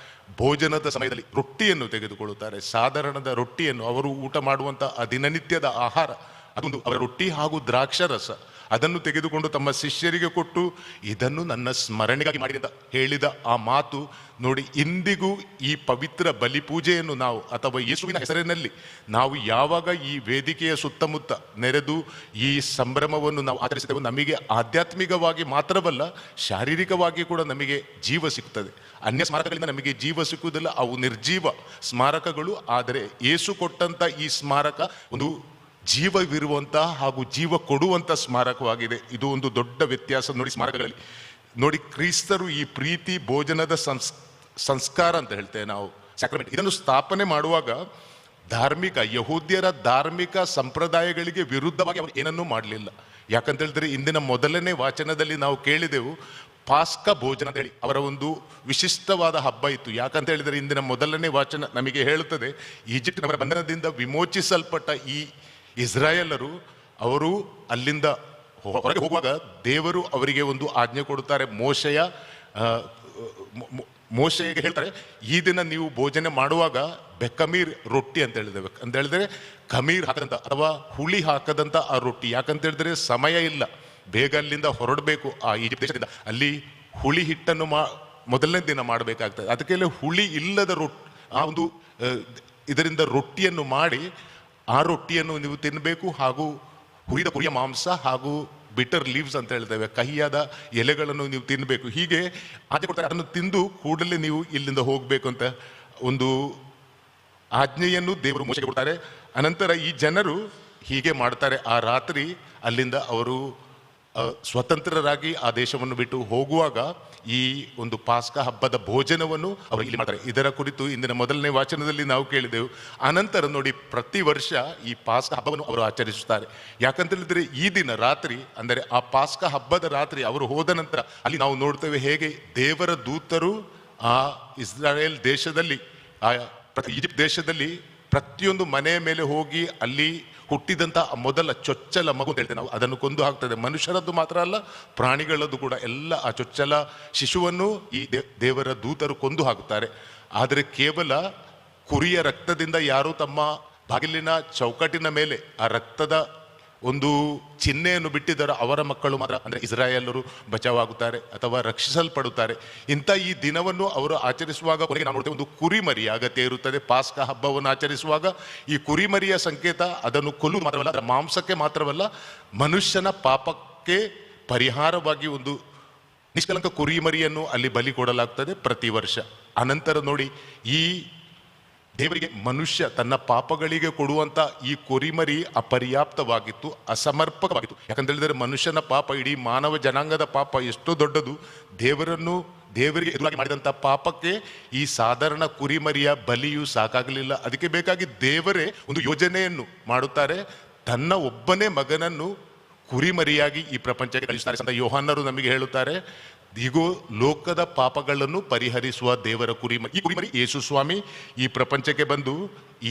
ಭೋಜನದ ಸಮಯದಲ್ಲಿ ರೊಟ್ಟಿಯನ್ನು ತೆಗೆದುಕೊಳ್ಳುತ್ತಾರೆ. ಸಾಧಾರಣದ ರೊಟ್ಟಿಯನ್ನು, ಅವರು ಊಟ ಮಾಡುವಂಥ ದಿನನಿತ್ಯದ ಆಹಾರ, ಅದೊಂದು ಅವರ ರೊಟ್ಟಿ ಹಾಗೂ ದ್ರಾಕ್ಷರಸ, ಅದನ್ನು ತೆಗೆದುಕೊಂಡು ತಮ್ಮ ಶಿಷ್ಯರಿಗೆ ಕೊಟ್ಟು ಇದನ್ನು ನನ್ನ ಸ್ಮರಣೆಗಾಗಿ ಮಾಡಿ ಅಂತ ಹೇಳಿದ ಆ ಮಾತು ನೋಡಿ, ಇಂದಿಗೂ ಈ ಪವಿತ್ರ ಬಲಿಪೂಜೆಯನ್ನು ನಾವು, ಅಥವಾ ಯೇಸುವಿನ ಹೆಸರಿನಲ್ಲಿ ನಾವು ಯಾವಾಗ ಈ ವೇದಿಕೆಯ ಸುತ್ತಮುತ್ತ ನೆರೆದು ಈ ಸಂಭ್ರಮವನ್ನು ನಾವು ಆಚರಿಸುತ್ತೇವೆ, ನಮಗೆ ಆಧ್ಯಾತ್ಮಿಕವಾಗಿ ಮಾತ್ರವಲ್ಲ, ಶಾರೀರಿಕವಾಗಿ ಕೂಡ ನಮಗೆ ಜೀವ ಸಿಗುತ್ತದೆ. ಅನ್ಯ ಸ್ಮಾರಕಗಳಿಂದ ನಮಗೆ ಜೀವ ಸಿಕ್ಕುವುದಿಲ್ಲ, ಅವು ನಿರ್ಜೀವ ಸ್ಮಾರಕಗಳು. ಆದರೆ ಯೇಸು ಕೊಟ್ಟಂತ ಈ ಸ್ಮಾರಕ ಒಂದು ಜೀವವಿರುವಂತಹ ಹಾಗೂ ಜೀವ ಕೊಡುವಂಥ ಸ್ಮಾರಕವಾಗಿದೆ. ಇದು ಒಂದು ದೊಡ್ಡ ವ್ಯತ್ಯಾಸ ನೋಡಿ ಸ್ಮಾರಕಗಳಲ್ಲಿ. ನೋಡಿ, ಕ್ರಿಸ್ತರು ಈ ಪ್ರೀತಿ ಭೋಜನದ ಸಂಸ್ಕಾರ ಅಂತ ಹೇಳ್ತೇವೆ ನಾವು, ಸ್ಯಾಕ್ರಮೆಂಟ್, ಇದನ್ನು ಸ್ಥಾಪನೆ ಮಾಡುವಾಗ ಯಹೂದ್ಯರ ಧಾರ್ಮಿಕ ಸಂಪ್ರದಾಯಗಳಿಗೆ ವಿರುದ್ಧವಾಗಿ ಅವರು ಏನನ್ನೂ ಮಾಡಲಿಲ್ಲ. ಯಾಕಂತ ಹೇಳಿದ್ರೆ ಇಂದಿನ ಮೊದಲನೇ ವಾಚನದಲ್ಲಿ ನಾವು ಕೇಳಿದೆವು, ಪಾಸ್ಕ ಭೋಜನ ಅಂತ ಹೇಳಿ ಅವರ ಒಂದು ವಿಶಿಷ್ಟವಾದ ಹಬ್ಬ ಇತ್ತು. ಯಾಕಂತ ಹೇಳಿದರೆ ಇಂದಿನ ಮೊದಲನೇ ವಾಚನ ನಮಗೆ ಹೇಳುತ್ತದೆ, ಈಜಿಪ್ಟಿನವರ ಬಂಧನದಿಂದ ವಿಮೋಚಿಸಲ್ಪಟ್ಟ ಈ ಇಸ್ರಾಯೇಲರು, ಅವರು ಅಲ್ಲಿಂದ ಹೊರಗೆ ಹೋಗುವಾಗ ದೇವರು ಅವರಿಗೆ ಒಂದು ಆಜ್ಞೆ ಕೊಡುತ್ತಾರೆ. ಮೋಶೆಗೆ ಹೇಳ್ತಾರೆ, ಈ ದಿನ ನೀವು ಭೋಜನ ಮಾಡುವಾಗ ಬೆಕಮೀರ್ ರೊಟ್ಟಿ ಅಂತ ಹೇಳಿದ್ರೆ ಖಮೀರ್ ಹಾಕದಂತ ಅಥವಾ ಹುಳಿ ಹಾಕದಂತ ಆ ರೊಟ್ಟಿ. ಯಾಕಂತ ಹೇಳಿದ್ರೆ ಸಮಯ ಇಲ್ಲ, ಬೇಗ ಅಲ್ಲಿಂದ ಹೊರಡಬೇಕು ಆ ಈಜಿಪ್ಟ್ ದೇಶದಿಂದ. ಅಲ್ಲಿ ಹುಳಿ ಹಿಟ್ಟನ್ನು ಮೊದಲನೇ ದಿನ ಮಾಡಬೇಕಾಗ್ತದೆ. ಅದಕ್ಕೆಲ್ಲ ಹುಳಿ ಇಲ್ಲದ ಆ ಒಂದು ಇದರಿಂದ ರೊಟ್ಟಿಯನ್ನು ಮಾಡಿ ಆ ರೊಟ್ಟಿಯನ್ನು ನೀವು ತಿನ್ನಬೇಕು, ಹಾಗೂ ಹುರಿದ ಕುರಿಯ ಮಾಂಸ ಹಾಗೂ ಬಿಟರ್ ಲೀವ್ಸ್ ಅಂತ ಹೇಳ್ತೇವೆ, ಕಹಿಯಾದ ಎಲೆಗಳನ್ನು ನೀವು ತಿನ್ನಬೇಕು. ಹೀಗೆ ಆಜ್ಞೆ ಕೊಡ್ತಾರೆ. ಅದನ್ನು ತಿಂದು ಕೂಡಲೇ ನೀವು ಇಲ್ಲಿಂದ ಹೋಗಬೇಕು ಅಂತ ಒಂದು ಆಜ್ಞೆಯನ್ನು ದೇವರು ಮೋಶೆಗೆ ಕೊಡ್ತಾರೆ. ಅನಂತರ ಈ ಜನರು ಹೀಗೆ ಮಾಡ್ತಾರೆ. ಆ ರಾತ್ರಿ ಅಲ್ಲಿಂದ ಅವರು ಸ್ವತಂತ್ರರಾಗಿ ಆ ದೇಶವನ್ನು ಬಿಟ್ಟು ಹೋಗುವಾಗ ಈ ಒಂದು ಪಾಸ್ಕ ಹಬ್ಬದ ಭೋಜನವನ್ನು ಅವರು ಇಲ್ಲಿ ಮಾಡ್ತಾರೆ. ಇದರ ಕುರಿತು ಇಂದಿನ ಮೊದಲನೇ ವಾಚನದಲ್ಲಿ ನಾವು ಕೇಳಿದೆವು. ಅನಂತರ ನೋಡಿ, ಪ್ರತಿ ವರ್ಷ ಈ ಪಾಸ್ಕ ಹಬ್ಬವನ್ನು ಅವರು ಆಚರಿಸುತ್ತಾರೆ. ಯಾಕಂತ ಹೇಳಿದ್ರೆ ಈ ದಿನ ರಾತ್ರಿ, ಅಂದರೆ ಆ ಪಾಸ್ಕ ಹಬ್ಬದ ರಾತ್ರಿ ಅವರು ಹೋದ ನಂತರ ಅಲ್ಲಿ ನಾವು ನೋಡ್ತೇವೆ ಹೇಗೆ ದೇವರ ದೂತರು ಆ ಇಸ್ರಾಯೇಲ್ ದೇಶದಲ್ಲಿ, ಆ ಈಜಿಪ್ಟ್ ದೇಶದಲ್ಲಿ ಪ್ರತಿಯೊಂದು ಮನೆಯ ಮೇಲೆ ಹೋಗಿ ಅಲ್ಲಿ ಹುಟ್ಟಿದಂಥ ಮೊದಲ ಚೊಚ್ಚಲ ಮಗು ಅಂತ ಹೇಳ್ತೇವೆ ನಾವು, ಅದನ್ನು ಕೊಂದು ಹಾಕ್ತದೆ. ಮನುಷ್ಯರದ್ದು ಮಾತ್ರ ಅಲ್ಲ, ಪ್ರಾಣಿಗಳದ್ದು ಕೂಡ ಎಲ್ಲ ಆ ಚೊಚ್ಚಲ ಶಿಶುವನ್ನು ಈ ದೇವರ ದೂತರು ಕೊಂದು ಹಾಕುತ್ತಾರೆ. ಆದರೆ ಕೇವಲ ಕುರಿಯ ರಕ್ತದಿಂದ ಯಾರು ತಮ್ಮ ಬಾಗಿಲಿನ ಚೌಕಟ್ಟಿನ ಮೇಲೆ ಆ ರಕ್ತದ ಒಂದು ಚಿಹ್ನೆಯನ್ನು ಬಿಟ್ಟಿದ್ದಾರೆ, ಅವರ ಮಕ್ಕಳು ಮಾತ್ರ, ಅಂದರೆ ಇಸ್ರಾಯೇಲರು ಬಚಾವಾಗುತ್ತಾರೆ ಅಥವಾ ರಕ್ಷಿಸಲ್ಪಡುತ್ತಾರೆ. ಇಂಥ ಈ ದಿನವನ್ನು ಅವರು ಆಚರಿಸುವಾಗ ಕೊನೆಗೆ ನಾವು ನೋಡ್ತೇವೆ, ಒಂದು ಕುರಿಮರಿ ಅಗತ್ಯ ಇರುತ್ತದೆ. ಪಾಸ್ಕ ಹಬ್ಬವನ್ನು ಆಚರಿಸುವಾಗ ಈ ಕುರಿಮರಿಯ ಸಂಕೇತ ಅದನ್ನು ಕೊಲ್ಲುವುದು ಮಾತ್ರವಲ್ಲ, ಅದರ ಮಾಂಸಕ್ಕೆ ಮಾತ್ರವಲ್ಲ, ಮನುಷ್ಯನ ಪಾಪಕ್ಕೆ ಪರಿಹಾರವಾಗಿ ಒಂದು ನಿಷ್ಕಲಂಕ ಕುರಿಮರಿಯನ್ನು ಅಲ್ಲಿ ಬಲಿ ಕೊಡಲಾಗ್ತದೆ ಪ್ರತಿ ವರ್ಷ. ಅನಂತರ ನೋಡಿ, ಈ ದೇವರಿಗೆ ಮನುಷ್ಯ ತನ್ನ ಪಾಪಗಳಿಗೆ ಕೊಡುವಂತ ಈ ಕುರಿಮರಿ ಅಪರ್ಯಾಪ್ತವಾಗಿತ್ತು, ಅಸಮರ್ಪಕವಾಗಿತ್ತು. ಯಾಕಂತ ಹೇಳಿದರೆ ಮನುಷ್ಯನ ಪಾಪ, ಇಡೀ ಮಾನವ ಜನಾಂಗದ ಪಾಪ ಎಷ್ಟು ದೊಡ್ಡದು, ದೇವರಿಗೆ ಎದುರಾಗಿ ಮಾಡಿದಂಥ ಪಾಪಕ್ಕೆ ಈ ಸಾಧಾರಣ ಕುರಿಮರಿಯ ಬಲಿಯು ಸಾಕಾಗಲಿಲ್ಲ. ಅದಕ್ಕೆ ಬೇಕಾಗಿ ದೇವರೇ ಒಂದು ಯೋಜನೆಯನ್ನು ಮಾಡುತ್ತಾರೆ, ತನ್ನ ಒಬ್ಬನೇ ಮಗನನ್ನು ಕುರಿಮರಿಯಾಗಿ ಈ ಪ್ರಪಂಚಕ್ಕೆ ಕಳಿಸ್ತಾರೆ ಅಂತ ಯೋಹಾನರು ನಮಗೆ ಹೇಳುತ್ತಾರೆ. ಈಗೋ ಲೋಕದ ಪಾಪಗಳನ್ನು ಪರಿಹರಿಸುವ ದೇವರ ಕುರಿಮರಿ, ಈ ಕುರಿಮರಿ ಯೇಸು ಸ್ವಾಮಿ ಈ ಪ್ರಪಂಚಕ್ಕೆ ಬಂದು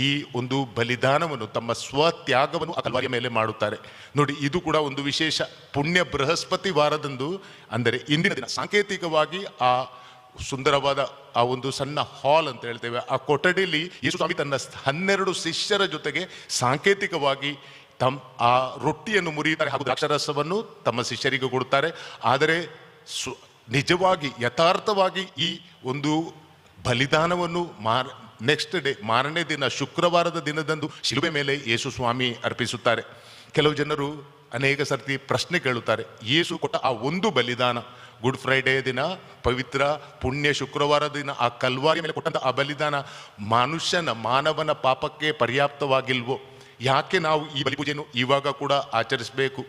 ಈ ಒಂದು ಬಲಿದಾನವನ್ನು, ತಮ್ಮ ಸ್ವತ್ಯಾಗವನ್ನು ಆ ಕಲ್ವಾರಿಯ ಮೇಲೆ ಮಾಡುತ್ತಾರೆ. ನೋಡಿ, ಇದು ಕೂಡ ಒಂದು ವಿಶೇಷ. ಪುಣ್ಯ ಬೃಹಸ್ಪತಿ ವಾರದಂದು, ಅಂದರೆ ಇಂದಿನ ದಿನ ಸಾಂಕೇತಿಕವಾಗಿ ಆ ಸುಂದರವಾದ ಆ ಒಂದು ಸಣ್ಣ ಹಾಲ್ ಅಂತ ಹೇಳ್ತೇವೆ, ಆ ಕೊಠಡಿಯಲ್ಲಿ ಯೇಸು ಸ್ವಾಮಿ ತನ್ನ 12 ಶಿಷ್ಯರ ಜೊತೆಗೆ ಸಾಂಕೇತಿಕವಾಗಿ ಆ ರೊಟ್ಟಿಯನ್ನು ಮುರಿಯುತ್ತಾರೆ ಹಾಗೂ ದ್ರಾಕ್ಷಾರಸವನ್ನು ತಮ್ಮ ಶಿಷ್ಯರಿಗೆ ಕೊಡುತ್ತಾರೆ. ಆದರೆ ನಿಜವಾಗಿ ಯಥಾರ್ಥವಾಗಿ ಈ ಒಂದು ಬಲಿದಾನವನ್ನು ನೆಕ್ಸ್ಟ್ ಡೇ, ಮಾರನೇ ದಿನ, ಶುಕ್ರವಾರದ ದಿನದಂದು ಶಿಲುಬೆ ಮೇಲೆ ಯೇಸು ಸ್ವಾಮಿ ಅರ್ಪಿಸುತ್ತಾರೆ. ಕೆಲವು ಜನರು ಅನೇಕ ಸರ್ತಿ ಪ್ರಶ್ನೆ ಕೇಳುತ್ತಾರೆ, ಯೇಸು ಕೊಟ್ಟ ಆ ಒಂದು ಬಲಿದಾನ, ಗುಡ್ ಫ್ರೈಡೇ ದಿನ, ಪವಿತ್ರ ಪುಣ್ಯ ಶುಕ್ರವಾರ ದಿನ ಆ ಕಲ್ವಾರಿ ಮೇಲೆ ಕೊಟ್ಟಂತ ಆ ಬಲಿದಾನ ಮಾನವನ ಪಾಪಕ್ಕೆ ಪರ್ಯಾಪ್ತವಾಗಿಲ್ವೋ? ಯಾಕೆ ನಾವು ಈ ಬಲಿಪೂಜೆಯನ್ನು ಇವಾಗ ಕೂಡ ಆಚರಿಸಬೇಕು?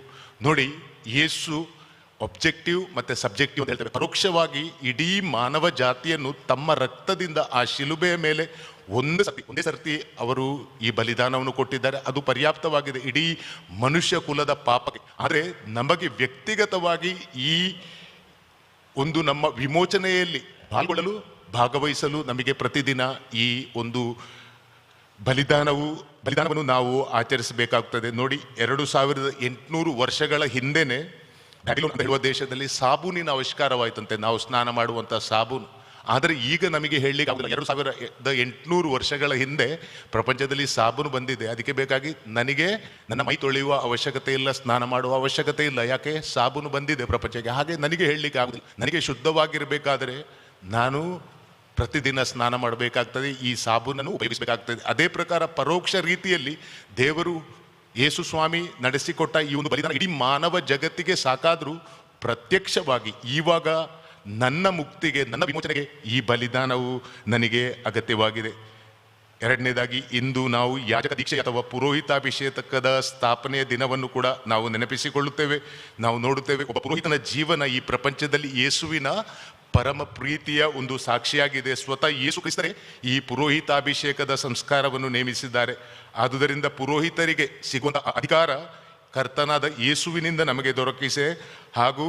ನೋಡಿ, ಯೇಸು ಒಬ್ಜೆಕ್ಟಿವ್ ಮತ್ತು ಸಬ್ಜೆಕ್ಟಿವ್ ಅಂತ ಹೇಳ್ತೇವೆ. ಪರೋಕ್ಷವಾಗಿ ಇಡೀ ಮಾನವ ಜಾತಿಯನ್ನು ತಮ್ಮ ರಕ್ತದಿಂದ ಆ ಶಿಲುಬೆಯ ಮೇಲೆ ಒಂದೇ ಸರ್ತಿ ಅವರು ಈ ಬಲಿದಾನವನ್ನು ಕೊಟ್ಟಿದ್ದಾರೆ. ಅದು ಪರ್ಯಾಪ್ತವಾಗಿದೆ ಇಡೀ ಮನುಷ್ಯ ಕುಲದ ಪಾಪಕ್ಕೆ. ಆದರೆ ನಮಗೆ ವ್ಯಕ್ತಿಗತವಾಗಿ ಈ ಒಂದು ನಮ್ಮ ವಿಮೋಚನೆಯಲ್ಲಿ ಭಾಗವಹಿಸಲು ನಮಗೆ ಪ್ರತಿದಿನ ಈ ಒಂದು ಬಲಿದಾನವನ್ನು ನಾವು ಆಚರಿಸಬೇಕಾಗ್ತದೆ. ನೋಡಿ, 2800 ವರ್ಷಗಳ ಹಿಂದೆನೆ ಬ್ಯಾಬಿಲೋನ್ ಅಂತ ಹೇಳುವ ದೇಶದಲ್ಲಿ ಸಾಬೂನಿನ ಆವಿಷ್ಕಾರವಾಯಿತಂತೆ, ನಾವು ಸ್ನಾನ ಮಾಡುವಂಥ ಸಾಬೂನು. ಆದರೆ ಈಗ ನಮಗೆ ಹೇಳಲಿಕ್ಕೆ ಆಗುದಿಲ್ಲ. 2800 ವರ್ಷಗಳ ಹಿಂದೆ ಪ್ರಪಂಚದಲ್ಲಿ ಸಾಬೂನು ಬಂದಿದೆ. ಅದಕ್ಕೆ ಬೇಕಾಗಿ ನನಗೆ ನನ್ನ ಮೈ ತೊಳೆಯುವ ಅವಶ್ಯಕತೆ ಇಲ್ಲ, ಸ್ನಾನ ಮಾಡುವ ಅವಶ್ಯಕತೆ ಇಲ್ಲ. ಯಾಕೆ? ಸಾಬೂನು ಬಂದಿದೆ ಪ್ರಪಂಚಕ್ಕೆ. ಹಾಗೆ ನನಗೆ ಹೇಳಲಿಕ್ಕೆ ಆಗುದಿಲ್ಲ. ನನಗೆ ಶುದ್ಧವಾಗಿರಬೇಕಾದ್ರೆ ನಾನು ಪ್ರತಿದಿನ ಸ್ನಾನ ಮಾಡಬೇಕಾಗ್ತದೆ, ಈ ಸಾಬೂನನ್ನು ಉಪಯೋಗಿಸಬೇಕಾಗ್ತದೆ. ಅದೇ ಪ್ರಕಾರ ಪರೋಕ್ಷ ರೀತಿಯಲ್ಲಿ ದೇವರು ಯೇಸು ಸ್ವಾಮಿ ನಡೆಸಿಕೊಟ್ಟ ಈ ಒಂದು ಬಲಿದಾನ ಇಡೀ ಮಾನವ ಜಗತ್ತಿಗೆ ಸಾಕಾದರೂ ಪ್ರತ್ಯಕ್ಷವಾಗಿ ಇವಾಗ ನನ್ನ ಮುಕ್ತಿಗೆ, ನನ್ನ ವಿಮೋಚನೆಗೆ ಈ ಬಲಿದಾನವು ನನಗೆ ಅಗತ್ಯವಾಗಿದೆ. ಎರಡನೇದಾಗಿ, ಇಂದು ನಾವು ಯಾಜಕ ದೀಕ್ಷೆ ಅಥವಾ ಪುರೋಹಿತಾಭಿಷೇಕದ ಸ್ಥಾಪನೆಯ ದಿನವನ್ನು ಕೂಡ ನಾವು ನೆನಪಿಸಿಕೊಳ್ಳುತ್ತೇವೆ. ನಾವು ನೋಡುತ್ತೇವೆ, ಒಬ್ಬ ಪುರೋಹಿತನ ಜೀವನ ಈ ಪ್ರಪಂಚದಲ್ಲಿ ಯೇಸುವಿನ ಪರಮ ಪ್ರೀತಿಯ ಒಂದು ಸಾಕ್ಷಿಯಾಗಿದೆ. ಸ್ವತಃ ಯೇಸು ಕ್ರಿಸ್ತರೇ ಈ ಪುರೋಹಿತಾಭಿಷೇಕದ ಸಂಸ್ಕಾರವನ್ನು ನೇಮಿಸಿದ್ದಾರೆ. ಆದುದರಿಂದ ಪುರೋಹಿತರಿಗೆ ಸಿಗುವಂಥ ಅಧಿಕಾರ ಕರ್ತನಾದ ಯೇಸುವಿನಿಂದ ನಮಗೆ ದೊರಕಿಸೆ. ಹಾಗೂ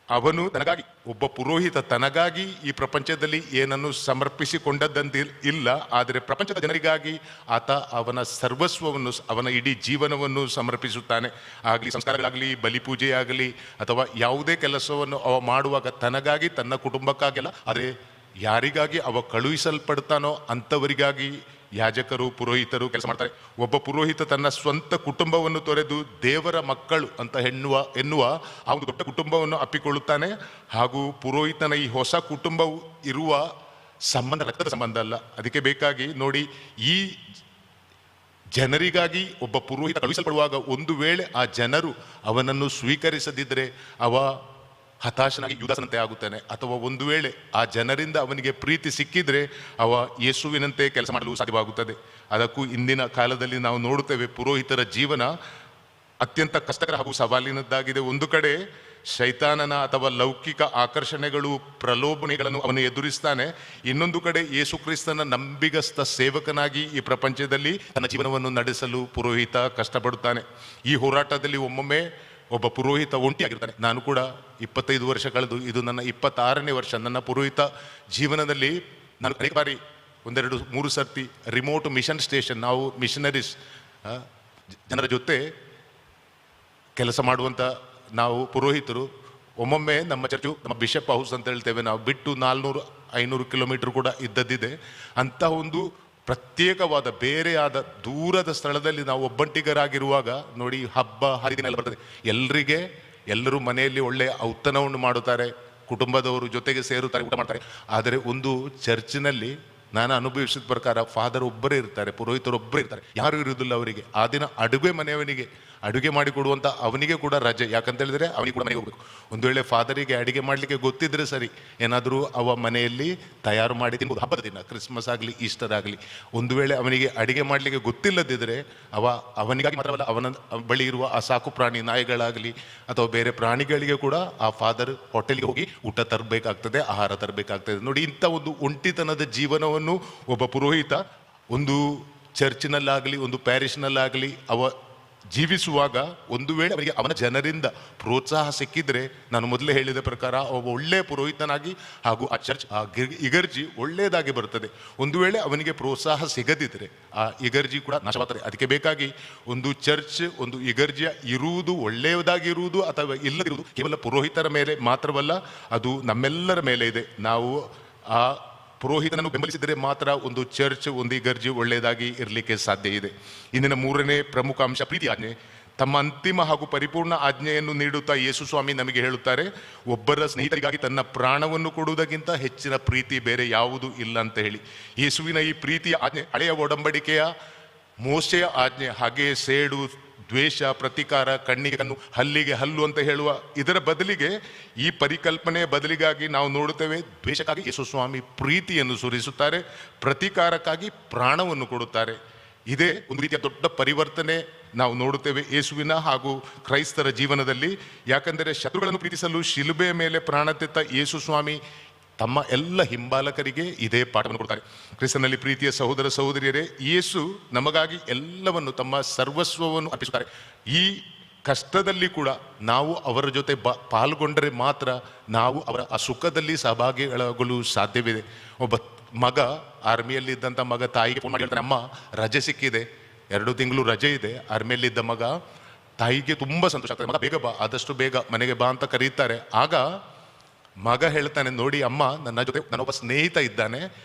ಅವನು ತನಗಾಗಿ, ಒಬ್ಬ ಪುರೋಹಿತ ತನಗಾಗಿ ಈ ಪ್ರಪಂಚದಲ್ಲಿ ಏನನ್ನು ಸಮರ್ಪಿಸಿಕೊಂಡದ್ದಂತೆ ಇಲ್ಲ, ಆದರೆ ಪ್ರಪಂಚದ ಜನರಿಗಾಗಿ ಆತ ಅವನ ಸರ್ವಸ್ವವನ್ನು, ಅವನ ಇಡೀ ಜೀವನವನ್ನು ಸಮರ್ಪಿಸುತ್ತಾನೆ. ಆಗಲಿ ಸಂಸ್ಕಾರಗಳಾಗಲಿ, ಬಲಿಪೂಜೆಯಾಗಲಿ ಅಥವಾ ಯಾವುದೇ ಕೆಲಸವನ್ನು ಅವ ಮಾಡುವಾಗ ತನಗಾಗಿ, ತನ್ನ ಕುಟುಂಬಕ್ಕಾಗಿಲ್ಲ, ಆದರೆ ಯಾರಿಗಾಗಿ ಅವ ಕಳುಹಿಸಲ್ಪಡ್ತಾನೋ ಅಂಥವರಿಗಾಗಿ ಯಾಜಕರು, ಪುರೋಹಿತರು ಕೆಲಸ ಮಾಡ್ತಾರೆ. ಒಬ್ಬ ಪುರೋಹಿತ ತನ್ನ ಸ್ವಂತ ಕುಟುಂಬವನ್ನು ತೊರೆದು ದೇವರ ಮಕ್ಕಳು ಅಂತ ಎನ್ನುವ ಆ ಒಂದು ದೊಡ್ಡ ಕುಟುಂಬವನ್ನು ಅಪ್ಪಿಕೊಳ್ಳುತ್ತಾನೆ. ಹಾಗೂ ಪುರೋಹಿತನ ಈ ಹೊಸ ಕುಟುಂಬವು ಇರುವ ಸಂಬಂಧ ರಕ್ತದ ಸಂಬಂಧ ಅಲ್ಲ. ಅದಕ್ಕೆ ಬೇಕಾಗಿ ನೋಡಿ, ಈ ಜನರಿಗಾಗಿ ಒಬ್ಬ ಪುರೋಹಿತ ಕಳುಹಿಸಲ್ಪಡುವಾಗ ಒಂದು ವೇಳೆ ಆ ಜನರು ಅವನನ್ನು ಸ್ವೀಕರಿಸದಿದ್ದರೆ ಅವ ಹತಾಶನಾಗಿ ಯೂದಾಸನಂತೆ ಆಗುತ್ತಾನೆ. ಅಥವಾ ಒಂದು ವೇಳೆ ಆ ಜನರಿಂದ ಅವನಿಗೆ ಪ್ರೀತಿ ಸಿಕ್ಕಿದ್ರೆ ಅವ ಯೇಸುವಿನಂತೆ ಕೆಲಸ ಮಾಡಲು ಸಾಧ್ಯವಾಗುತ್ತದೆ. ಅದಕ್ಕೂ ಇಂದಿನ ಕಾಲದಲ್ಲಿ ನಾವು ನೋಡುತ್ತೇವೆ, ಪುರೋಹಿತರ ಜೀವನ ಅತ್ಯಂತ ಕಷ್ಟಕರ ಹಾಗೂ ಸವಾಲಿನದ್ದಾಗಿದೆ. ಒಂದು ಕಡೆ ಶೈತಾನನ ಅಥವಾ ಲೌಕಿಕ ಆಕರ್ಷಣೆಗಳು, ಪ್ರಲೋಭನೆಗಳನ್ನು ಅವನು ಎದುರಿಸ್ತಾನೆ. ಇನ್ನೊಂದು ಕಡೆ ಯೇಸು ಕ್ರಿಸ್ತನ ನಂಬಿಗಸ್ತ ಸೇವಕನಾಗಿ ಈ ಪ್ರಪಂಚದಲ್ಲಿ ತನ್ನ ಜೀವನವನ್ನು ನಡೆಸಲು ಪುರೋಹಿತ ಕಷ್ಟಪಡುತ್ತಾನೆ. ಈ ಹೋರಾಟದಲ್ಲಿ ಒಮ್ಮೊಮ್ಮೆ ಒಬ್ಬ ಪುರೋಹಿತ ಒಂಟಿಯಾಗಿರ್ತಾನೆ. ನಾನು ಕೂಡ 25 ವರ್ಷ ಕಳೆದು ಇದು ನನ್ನ 26ನೇ ವರ್ಷ. ನನ್ನ ಪುರೋಹಿತ ಜೀವನದಲ್ಲಿ ನಾನು ಅನೇಕ ಬಾರಿ 1-2-3 ಸರ್ತಿ ರಿಮೋಟ್ ಮಿಷನ್ ಸ್ಟೇಷನ್, ನಾವು ಮಿಷನರೀಸ್ ಜನರ ಜೊತೆ ಕೆಲಸ ಮಾಡುವಂಥ ನಾವು ಪುರೋಹಿತರು ಒಮ್ಮೊಮ್ಮೆ ನಮ್ಮ ಚರ್ಚು, ನಮ್ಮ ಬಿಷಪ್ ಹೌಸ್ ಅಂತ ಹೇಳ್ತೇವೆ ನಾವು, ಬಿಟ್ಟು 400-500 ಕಿಲೋಮೀಟರ್ ಕೂಡ ಇದ್ದದ್ದಿದೆ. ಅಂಥ ಒಂದು ಪ್ರತ್ಯೇಕವಾದ ಬೇರೆಯಾದ ದೂರದ ಸ್ಥಳದಲ್ಲಿ ನಾವು ಒಬ್ಬಂಟಿಗರಾಗಿರುವಾಗ ನೋಡಿ, ಹಬ್ಬ ಹರಿದಿನ ಎಲ್ಲ ಬರ್ತದೆ. ಎಲ್ಲರೂ ಮನೆಯಲ್ಲಿ ಒಳ್ಳೆಯ ಔತಣವನ್ನು ಮಾಡುತ್ತಾರೆ, ಕುಟುಂಬದವರು ಜೊತೆಗೆ ಸೇರುತ್ತಾರೆ, ಊಟ ಮಾಡ್ತಾರೆ. ಆದರೆ ಒಂದು ಚರ್ಚಿನಲ್ಲಿ ನಾನು ಅನುಭವಿಸಿದ ಪ್ರಕಾರ ಫಾದರ್ ಒಬ್ಬರೇ ಇರ್ತಾರೆ, ಪುರೋಹಿತರು ಒಬ್ಬರೇ ಇರ್ತಾರೆ, ಯಾರು ಇರುವುದಿಲ್ಲ ಅವರಿಗೆ. ಆ ದಿನ ಅಡುಗೆ ಮನೆಯವನಿಗೆ ಅಡುಗೆ ಮಾಡಿಕೊಡುವಂಥ ಅವನಿಗೆ ಕೂಡ ರಜೆ. ಯಾಕಂತ ಹೇಳಿದ್ರೆ ಅವನಿಗೆ ಕೂಡ ಮನೆಗೆ ಹೋಗಬೇಕು. ಒಂದು ವೇಳೆ ಫಾದರಿಗೆ ಅಡುಗೆ ಮಾಡಲಿಕ್ಕೆ ಗೊತ್ತಿದ್ರೆ ಸರಿ, ಏನಾದರೂ ಅವ ಮನೆಯಲ್ಲಿ ತಯಾರು ಮಾಡಿ ತಿನ್ಬೋದು. ಹಬ್ಬದ ದಿನ ಕ್ರಿಸ್ಮಸ್ ಆಗಲಿ, ಈಸ್ಟರ್ ಆಗಲಿ, ಒಂದು ವೇಳೆ ಅವನಿಗೆ ಅಡುಗೆ ಮಾಡಲಿಕ್ಕೆ ಗೊತ್ತಿಲ್ಲದಿದ್ದರೆ ಅವನಿಗಾಗಿ ಮಾತ್ರವಲ್ಲ, ಅವನ ಬಳಿ ಇರುವ ಆ ಸಾಕು ಪ್ರಾಣಿ ನಾಯಿಗಳಾಗಲಿ ಅಥವಾ ಬೇರೆ ಪ್ರಾಣಿಗಳಿಗೆ ಕೂಡ ಆ ಫಾದರ್ ಹೋಟೆಲ್ಗೆ ಹೋಗಿ ಊಟ ತರಬೇಕಾಗ್ತದೆ, ಆಹಾರ ತರಬೇಕಾಗ್ತದೆ. ನೋಡಿ, ಇಂಥ ಒಂದು ಒಂಟಿತನದ ಜೀವನವನ್ನು ಒಬ್ಬ ಪುರೋಹಿತ ಒಂದು ಚರ್ಚಿನಲ್ಲಾಗಲಿ, ಒಂದು ಪ್ಯಾರಿಷ್ನಲ್ಲಾಗಲಿ ಅವ ಜೀವಿಸುವಾಗ ಒಂದು ವೇಳೆ ಅವರಿಗೆ ಅವನ ಜನರಿಂದ ಪ್ರೋತ್ಸಾಹ ಸಿಕ್ಕಿದ್ರೆ, ನಾನು ಮೊದಲೇ ಹೇಳಿದ ಪ್ರಕಾರ ಒಬ್ಬ ಒಳ್ಳೆಯ ಪುರೋಹಿತನಾಗಿ ಹಾಗೂ ಆ ಚರ್ಚ್, ಆ ಇಗರ್ಜಿ ಒಳ್ಳೆಯದಾಗಿ ಬರ್ತದೆ. ಒಂದು ವೇಳೆ ಅವನಿಗೆ ಪ್ರೋತ್ಸಾಹ ಸಿಗದಿದ್ದರೆ ಆ ಇಗರ್ಜಿ ಕೂಡ ನಾಶವಾಗ್ತದೆ. ಅದಕ್ಕೆ ಬೇಕಾಗಿ ಒಂದು ಚರ್ಚ್, ಒಂದು ಇಗರ್ಜಿಯ ಇರುವುದು, ಒಳ್ಳೆಯದಾಗಿರುವುದು ಅಥವಾ ಇಲ್ಲದಿರುವುದು ಕೇವಲ ಪುರೋಹಿತರ ಮೇಲೆ ಮಾತ್ರವಲ್ಲ, ಅದು ನಮ್ಮೆಲ್ಲರ ಮೇಲೆ ಇದೆ. ನಾವು ಆ ಪುರೋಹಿತನನ್ನು ಬೆಂಬಲಿಸಿದರೆ ಮಾತ್ರ ಒಂದು ಚರ್ಚ್, ಒಂದು ಇಗರ್ಜಿ ಒಳ್ಳೆಯದಾಗಿ ಇರಲಿಕ್ಕೆ ಸಾಧ್ಯ ಇದೆ. ಇಂದಿನ 3ನೇ ಪ್ರಮುಖ ಅಂಶ ಪ್ರೀತಿ ಆಜ್ಞೆ. ತಮ್ಮ ಅಂತಿಮ ಹಾಗೂ ಪರಿಪೂರ್ಣ ಆಜ್ಞೆಯನ್ನು ನೀಡುತ್ತಾ ಯೇಸು ಸ್ವಾಮಿ ನಮಗೆ ಹೇಳುತ್ತಾರೆ, ಒಬ್ಬರ ಸ್ನೇಹಿತರಿಗಾಗಿ ತನ್ನ ಪ್ರಾಣವನ್ನು ಕೊಡುವುದಕ್ಕಿಂತ ಹೆಚ್ಚಿನ ಪ್ರೀತಿ ಬೇರೆ ಯಾವುದೂ ಇಲ್ಲ ಅಂತ ಹೇಳಿ. ಯೇಸುವಿನ ಈ ಪ್ರೀತಿಯ ಆಜ್ಞೆ ಹಳೆಯ ಒಡಂಬಡಿಕೆಯ ಮೋಶೆಯ ಆಜ್ಞೆ, ಹಾಗೆ ಸೇಡು, ದ್ವೇಷ, ಪ್ರತೀಕಾರ, ಕಣ್ಣಿಗೆ ಕಣ್ಣು, ಹಲ್ಲಿಗೆ ಹಲ್ಲು ಅಂತ ಹೇಳುವ ಇದರ ಬದಲಿಗೆ, ಈ ಪರಿಕಲ್ಪನೆಯ ಬದಲಿಗಾಗಿ ನಾವು ನೋಡುತ್ತೇವೆ, ದ್ವೇಷಕ್ಕಾಗಿ ಯೇಸು ಸ್ವಾಮಿ ಪ್ರೀತಿಯನ್ನು ಸುರಿಸುತ್ತಾರೆ, ಪ್ರತೀಕಾರಕ್ಕಾಗಿ ಪ್ರಾಣವನ್ನು ಕೊಡುತ್ತಾರೆ. ಇದೇ ಒಂದು ರೀತಿಯ ದೊಡ್ಡ ಪರಿವರ್ತನೆ ನಾವು ನೋಡುತ್ತೇವೆ ಯೇಸುವಿನ ಹಾಗೂ ಕ್ರೈಸ್ತರ ಜೀವನದಲ್ಲಿ. ಯಾಕಂದರೆ ಶತ್ರುಗಳನ್ನು ಪ್ರೀತಿಸಲು ಶಿಲುಬೆಯ ಮೇಲೆ ಪ್ರಾಣ ತೆತ್ತ ಯೇಸು ಸ್ವಾಮಿ ತಮ್ಮ ಎಲ್ಲ ಹಿಂಬಾಲಕರಿಗೆ ಇದೇ ಪಾಠವನ್ನು ಕೊಡ್ತಾರೆ. ಕ್ರಿಸ್ತನಲ್ಲಿ ಪ್ರೀತಿಯ ಸಹೋದರ ಸಹೋದರಿಯರೇ, ಯೇಸು ನಮಗಾಗಿ ಎಲ್ಲವನ್ನು, ತಮ್ಮ ಸರ್ವಸ್ವವನ್ನು ಅರ್ಪಿಸುತ್ತಾರೆ. ಈ ಕಷ್ಟದಲ್ಲಿ ಕೂಡ ನಾವು ಅವರ ಜೊತೆ ಪಾಲ್ಗೊಂಡರೆ ಮಾತ್ರ ನಾವು ಅವರ ಆ ಸುಖದಲ್ಲಿ ಸಹಭಾಗಿಗಳಾಗಲು ಸಾಧ್ಯವಿದೆ. ಒಬ್ಬ ಮಗ, ಆರ್ಮಿಯಲ್ಲಿ ಇದ್ದಂಥ ಮಗ ತಾಯಿಗೆ ಫೋನ್ ಮಾಡಿ ಹೇಳ್ತಾನೆ, ಅಮ್ಮ ರಜೆ ಸಿಕ್ಕಿದೆ, 2 ತಿಂಗಳು ರಜೆ ಇದೆ. ಆರ್ಮಿಯಲ್ಲಿದ್ದ ಮಗ, ತಾಯಿಗೆ ತುಂಬ ಸಂತೋಷ ಆಗ್ತದೆ, ಮಗ ಬೇಗ ಬಾ, ಆದಷ್ಟು ಬೇಗ ಮನೆಗೆ ಬಾ ಅಂತ ಕರೀತಾರೆ. ಆಗ ಮಗ ಹೇಳ್ತಾನೆ, ನೋಡಿ ಅಮ್ಮ, ನನ್ನ ಜೊತೆ ನನ್ನೊಬ್ಬ ಸ್ನೇಹಿತ ಇದ್ದಾನೆ,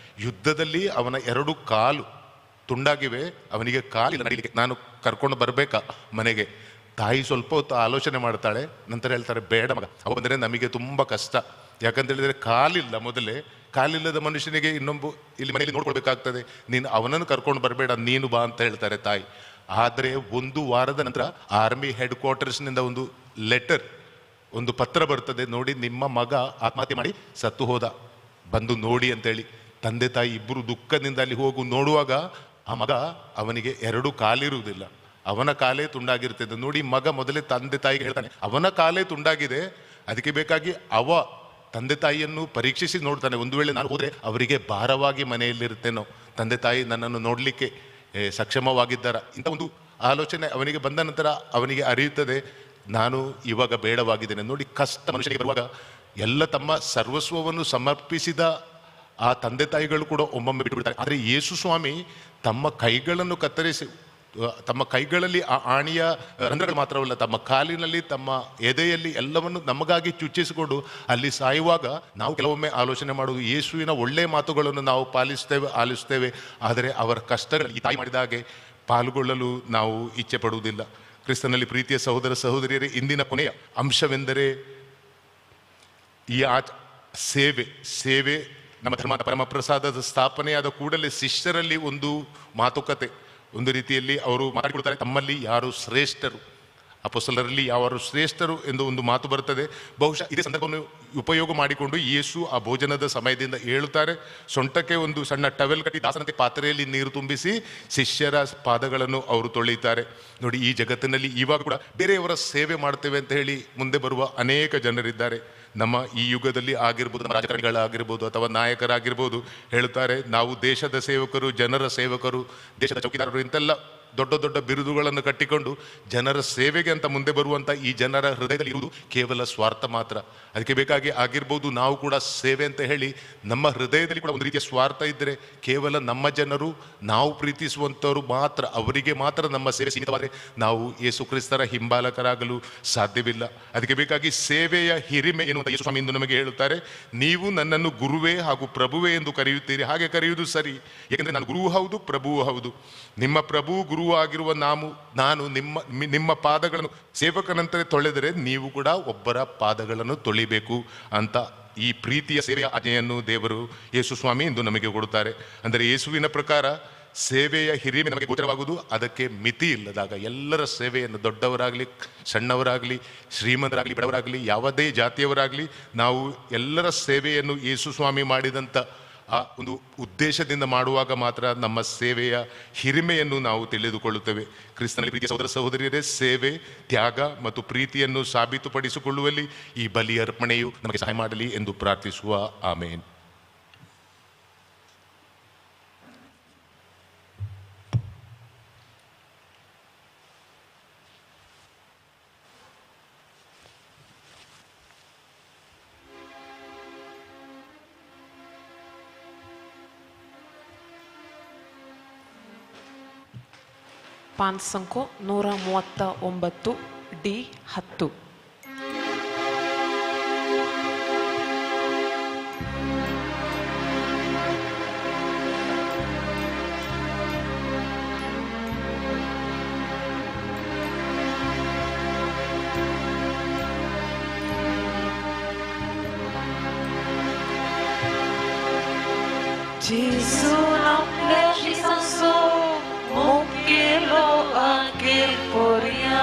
ಯುದ್ಧದಲ್ಲಿ ಅವನ 2 ಕಾಲು ತುಂಡಾಗಿವೆ, ಅವನಿಗೆ ಕಾಲಿಲ್ಲ ನಡೀಲಿಕ್ಕೆ, ನಾನು ಕರ್ಕೊಂಡು ಬರಬೇಕಾ ಮನೆಗೆ. ತಾಯಿ ಸ್ವಲ್ಪ ಹೊತ್ತು ಆಲೋಚನೆ ಮಾಡ್ತಾಳೆ, ನಂತರ ಹೇಳ್ತಾರೆ, ಬೇಡ ಮಗ, ಅವ ಬಂದರೆ ನಮಗೆ ತುಂಬ ಕಷ್ಟ. ಯಾಕಂತ ಹೇಳಿದರೆ ಕಾಲಿಲ್ಲ, ಮೊದಲೇ ಕಾಲಿಲ್ಲದ ಮನುಷ್ಯನಿಗೆ ಇನ್ನೊಬ್ಬ ಇಲ್ಲಿ ಮನೆಯಲ್ಲಿ ನೋಡ್ಕೊಳ್ಬೇಕಾಗ್ತದೆ, ನೀನು ಅವನನ್ನು ಕರ್ಕೊಂಡು ಬರಬೇಡ, ನೀನು ಬಾ ಅಂತ ಹೇಳ್ತಾರೆ ತಾಯಿ. ಆದರೆ 1 ವಾರದ ನಂತರ ಆರ್ಮಿ ಹೆಡ್ ಕ್ವಾರ್ಟರ್ಸ್ನಿಂದ ಒಂದು ಲೆಟರ್, ಒಂದು ಪತ್ರ ಬರ್ತದೆ, ನೋಡಿ ನಿಮ್ಮ ಮಗ ಆತ್ಮಹತ್ಯೆ ಮಾಡಿ ಸತ್ತು ಹೋದ, ಬಂದು ನೋಡಿ ಅಂತೇಳಿ. ತಂದೆ ತಾಯಿ ಇಬ್ಬರು ದುಃಖದಿಂದ ಅಲ್ಲಿ ಹೋಗು ನೋಡುವಾಗ ಆ ಮಗ, ಅವನಿಗೆ 2 ಕಾಲಿರುವುದಿಲ್ಲ, ಅವನ ಕಾಲೇ ತುಂಡಾಗಿರ್ತದೆ. ನೋಡಿ, ಮಗ ಮೊದಲೇ ತಂದೆ ತಾಯಿಗೆ ಹೇಳ್ತಾನೆ, ಅವನ ಕಾಲೇ ತುಂಡಾಗಿದೆ, ಅದಕ್ಕೆ ಬೇಕಾಗಿ ಅವ ತಂದೆ ತಾಯಿಯನ್ನು ಪರೀಕ್ಷಿಸಿ ನೋಡ್ತಾನೆ, ಒಂದು ವೇಳೆ ನಾನು ಹೋದರೆ ಅವರಿಗೆ ಭಾರವಾಗಿ ಮನೆಯಲ್ಲಿರ್ತೇನೋ, ತಂದೆ ತಾಯಿ ನನ್ನನ್ನು ನೋಡಲಿಕ್ಕೆ ಸಕ್ಷಮವಾಗಿದ್ದಾರ, ಇಂಥ ಒಂದು ಆಲೋಚನೆ ಅವನಿಗೆ ಬಂದ ನಂತರ ಅವನಿಗೆ ಅರಿಯುತ್ತದೆ, ನಾನು ಇವಾಗ ಬೇಡವಾಗಿದ್ದೇನೆ. ನೋಡಿ, ಕಷ್ಟ ಮನುಷ್ಯನಿಗೆ ಬರುವಾಗ ಎಲ್ಲ ತಮ್ಮ ಸರ್ವಸ್ವವನ್ನು ಸಮರ್ಪಿಸಿದ ಆ ತಂದೆ ತಾಯಿಗಳು ಕೂಡ ಒಮ್ಮೊಮ್ಮೆ ಬಿಟ್ಟು ಬಿಡ್ತಾರೆ. ಆದರೆ ಯೇಸು ಸ್ವಾಮಿ ತಮ್ಮ ಕೈಗಳನ್ನು ಕತ್ತರಿಸಿ, ತಮ್ಮ ಕೈಗಳಲ್ಲಿ ಆ ಆಣಿಯ ರಂಧ್ರಗಳು ಮಾತ್ರವಲ್ಲ, ತಮ್ಮ ಕಾಲಿನಲ್ಲಿ, ತಮ್ಮ ಎದೆಯಲ್ಲಿ ಎಲ್ಲವನ್ನು ನಮಗಾಗಿ ಚುಚ್ಚಿಸಿಕೊಂಡು ಅಲ್ಲಿ ಸಾಯುವಾಗ ನಾವು ಕೆಲವೊಮ್ಮೆ ಆಲೋಚನೆ ಮಾಡುವುದು, ಯೇಸುವಿನ ಒಳ್ಳೆಯ ಮಾತುಗಳನ್ನು ನಾವು ಆಲಿಸ್ತೇವೆ, ಆದರೆ ಅವರ ಕಷ್ಟಗಳು ಈ ತಾಯಿ ಮಾಡಿದ ಹಾಗೆ ಪಾಲ್ಗೊಳ್ಳಲು ನಾವು ಇಚ್ಛೆ ಪಡುವುದಿಲ್ಲ. ಕ್ರಿಸ್ತನಲ್ಲಿ ಪ್ರೀತಿಯ ಸಹೋದರ ಸಹೋದರಿಯರೇ, ಇಂದಿನ ಕೊನೆಯ ಅಂಶವೆಂದರೆ ಈ ಸೇವೆ. ನಮ್ಮ ಧರ್ಮದ ಪರಮಪ್ರಸಾದದ ಸ್ಥಾಪನೆಯಾದ ಕೂಡಲೇ ಶಿಷ್ಯರಲ್ಲಿ ಒಂದು ಮಾತುಕತೆ, ಒಂದು ರೀತಿಯಲ್ಲಿ ಅವರು ಮಾತಾಡಿಕೊಳ್ತಾರೆ, ತಮ್ಮಲ್ಲಿ ಯಾರು ಶ್ರೇಷ್ಠರು, ಅಪೊಸ್ತಲರಲ್ಲಿ ಯಾರು ಶ್ರೇಷ್ಠರು ಎಂದು ಒಂದು ಮಾತು ಬರುತ್ತದೆ. ಬಹುಶಃ ಇದೇ ಸಂದರ್ಭವನ್ನು ಉಪಯೋಗ ಮಾಡಿಕೊಂಡು ಯೇಸು ಆ ಭೋಜನದ ಸಮಯದಿಂದ ಹೇಳುತ್ತಾರೆ, ಸೊಂಟಕ್ಕೆ ಒಂದು ಸಣ್ಣ ಟವೆಲ್ ಕಟ್ಟಿ ದಾಸನಂತೆ ಪಾತ್ರೆಯಲ್ಲಿ ನೀರು ತುಂಬಿಸಿ ಶಿಷ್ಯರ ಪಾದಗಳನ್ನು ಅವರು ತೊಳೆಯುತ್ತಾರೆ. ನೋಡಿ, ಈ ಜಗತ್ತಿನಲ್ಲಿ ಇವಾಗ ಕೂಡ ಬೇರೆಯವರ ಸೇವೆ ಮಾಡ್ತೇವೆ ಅಂತ ಹೇಳಿ ಮುಂದೆ ಬರುವ ಅನೇಕ ಜನರಿದ್ದಾರೆ. ನಮ್ಮ ಈ ಯುಗದಲ್ಲಿ ಆಗಿರ್ಬೋದು, ನಮ್ಮ ರಾಜಕಾರಣಿಗಳಾಗಿರ್ಬೋದು ಅಥವಾ ನಾಯಕರಾಗಿರ್ಬೋದು, ಹೇಳುತ್ತಾರೆ ನಾವು ದೇಶದ ಸೇವಕರು, ಜನರ ಸೇವಕರು, ದೇಶದ ಚೌಕಿದಾರರು, ಇಂತೆಲ್ಲ ದೊಡ್ಡ ದೊಡ್ಡ ಬಿರುದುಗಳನ್ನು ಕಟ್ಟಿಕೊಂಡು ಜನರ ಸೇವೆಗೆ ಅಂತ ಮುಂದೆ ಬರುವಂಥ ಈ ಜನರ ಹೃದಯದಲ್ಲಿ ಇರುವುದು ಕೇವಲ ಸ್ವಾರ್ಥ ಮಾತ್ರ. ಅದಕ್ಕೆ ಬೇಕಾಗಿ ಆಗಿರ್ಬೋದು, ನಾವು ಕೂಡ ಸೇವೆ ಅಂತ ಹೇಳಿ ನಮ್ಮ ಹೃದಯದಲ್ಲಿ ಕೂಡ ಒಂದು ರೀತಿಯ ಸ್ವಾರ್ಥ ಇದ್ದರೆ, ಕೇವಲ ನಮ್ಮ ಜನರು, ನಾವು ಪ್ರೀತಿಸುವಂಥವರು ಮಾತ್ರ, ಅವರಿಗೆ ಮಾತ್ರ ನಮ್ಮ ಸೇವೆ ಸೀಮಿತವಾದರೆ ನಾವು ಯೇಸು ಕ್ರಿಸ್ತರ ಹಿಂಬಾಲಕರಾಗಲು ಸಾಧ್ಯವಿಲ್ಲ. ಅದಕ್ಕೆ ಬೇಕಾಗಿ ಸೇವೆಯ ಹಿರಿಮೆ ಎನ್ನುವಂಥ ಯೇಸು ಸ್ವಾಮಿ ಇಂದು ನಮಗೆ ಹೇಳುತ್ತಾರೆ, ನೀವು ನನ್ನನ್ನು ಗುರುವೇ ಹಾಗೂ ಪ್ರಭುವೇ ಎಂದು ಕರೆಯುತ್ತೀರಿ, ಹಾಗೆ ಕರೆಯುವುದು ಸರಿ, ಏಕೆಂದರೆ ನಾನು ಗುರುವೂ ಹೌದು, ಪ್ರಭುವೂ ಹೌದು. ನಿಮ್ಮ ಪ್ರಭು ಗುರು ಆಗಿರುವ ನಾನು ನಿಮ್ಮ ಪಾದಗಳನ್ನು ಸೇವಕನಂತೆ ತೊಳೆದರೆ ನೀವು ಕೂಡ ಒಬ್ಬರ ಪಾದಗಳನ್ನು ತೊಳಿಬೇಕು ಅಂತ ಈ ಪ್ರೀತಿಯ ಸೇವೆಯ ಆಜ್ಞೆಯನ್ನು ದೇವರು ಯೇಸು ಸ್ವಾಮಿ ಎಂದು ನಮಗೆ ಕೊಡುತ್ತಾರೆ. ಅಂದರೆ ಯೇಸುವಿನ ಪ್ರಕಾರ ಸೇವೆಯ ಹಿರಿಮೆ ನಮಗೆ ಗೋಚರವಾಗುವುದು ಅದಕ್ಕೆ ಮಿತಿ ಇಲ್ಲದಾಗ ಎಲ್ಲರ ಸೇವೆಯನ್ನು, ದೊಡ್ಡವರಾಗಲಿ, ಸಣ್ಣವರಾಗಲಿ, ಶ್ರೀಮಂತರಾಗಲಿ, ಬಡವರಾಗಲಿ, ಯಾವುದೇ ಜಾತಿಯವರಾಗಲಿ, ನಾವು ಎಲ್ಲರ ಸೇವೆಯನ್ನು ಯೇಸು ಸ್ವಾಮಿ ಮಾಡಿದಂಥ ಆ ಒಂದು ಉದ್ದೇಶದಿಂದ ಮಾಡುವಾಗ ಮಾತ್ರ ನಮ್ಮ ಸೇವೆಯ ಹಿರಿಮೆಯನ್ನು ನಾವು ತಿಳಿದುಕೊಳ್ಳುತ್ತೇವೆ. ಕ್ರಿಸ್ತನಲ್ಲಿ ಪ್ರೀತಿಯ ಸಹೋದರ ಸಹೋದರಿಯರೇ, ಸೇವೆ, ತ್ಯಾಗ ಮತ್ತು ಪ್ರೀತಿಯನ್ನು ಸಾಬೀತುಪಡಿಸಿಕೊಳ್ಳುವಲ್ಲಿ ಈ ಬಲಿ ಅರ್ಪಣೆಯು ನಮಗೆ ಸಹಾಯ ಮಾಡಲಿ ಎಂದು ಪ್ರಾರ್ಥಿಸುವ. ಆಮೇನ್. ಪಾನ್ ಸಂಖ್ಯೆ 139 D10. Gesù non legislanso, mungkilo angkil porian.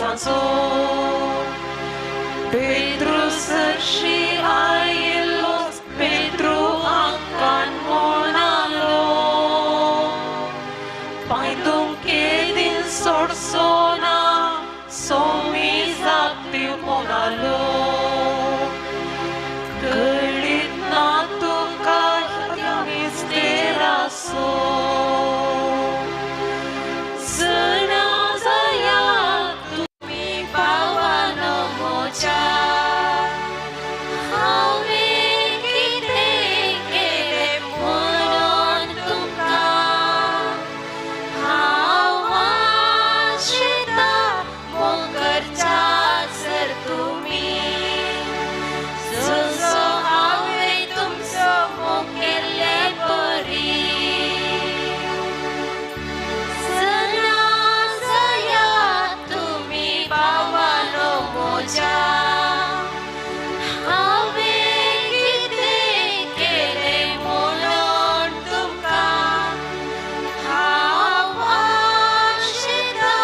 सांसो Petrus și ailos Petru akan monalo Paindung kedin sorsona somi zakti monalo Gelit natu kahya misteraso Senazaya tumi bawa nomoja Hawe kite kele monon tuka Hawa shita mokerja ser tumi Suso hawe tumso mokele peri Senazaya tumi bawa nomoja Hawe kite kele monon tuka Hawa shita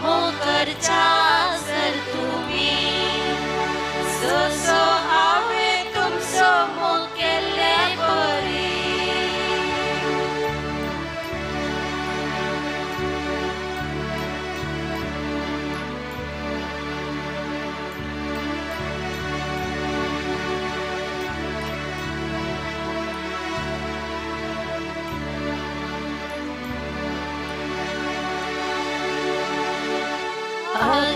mokerja ser tumi Suso hawe tumso mokele peri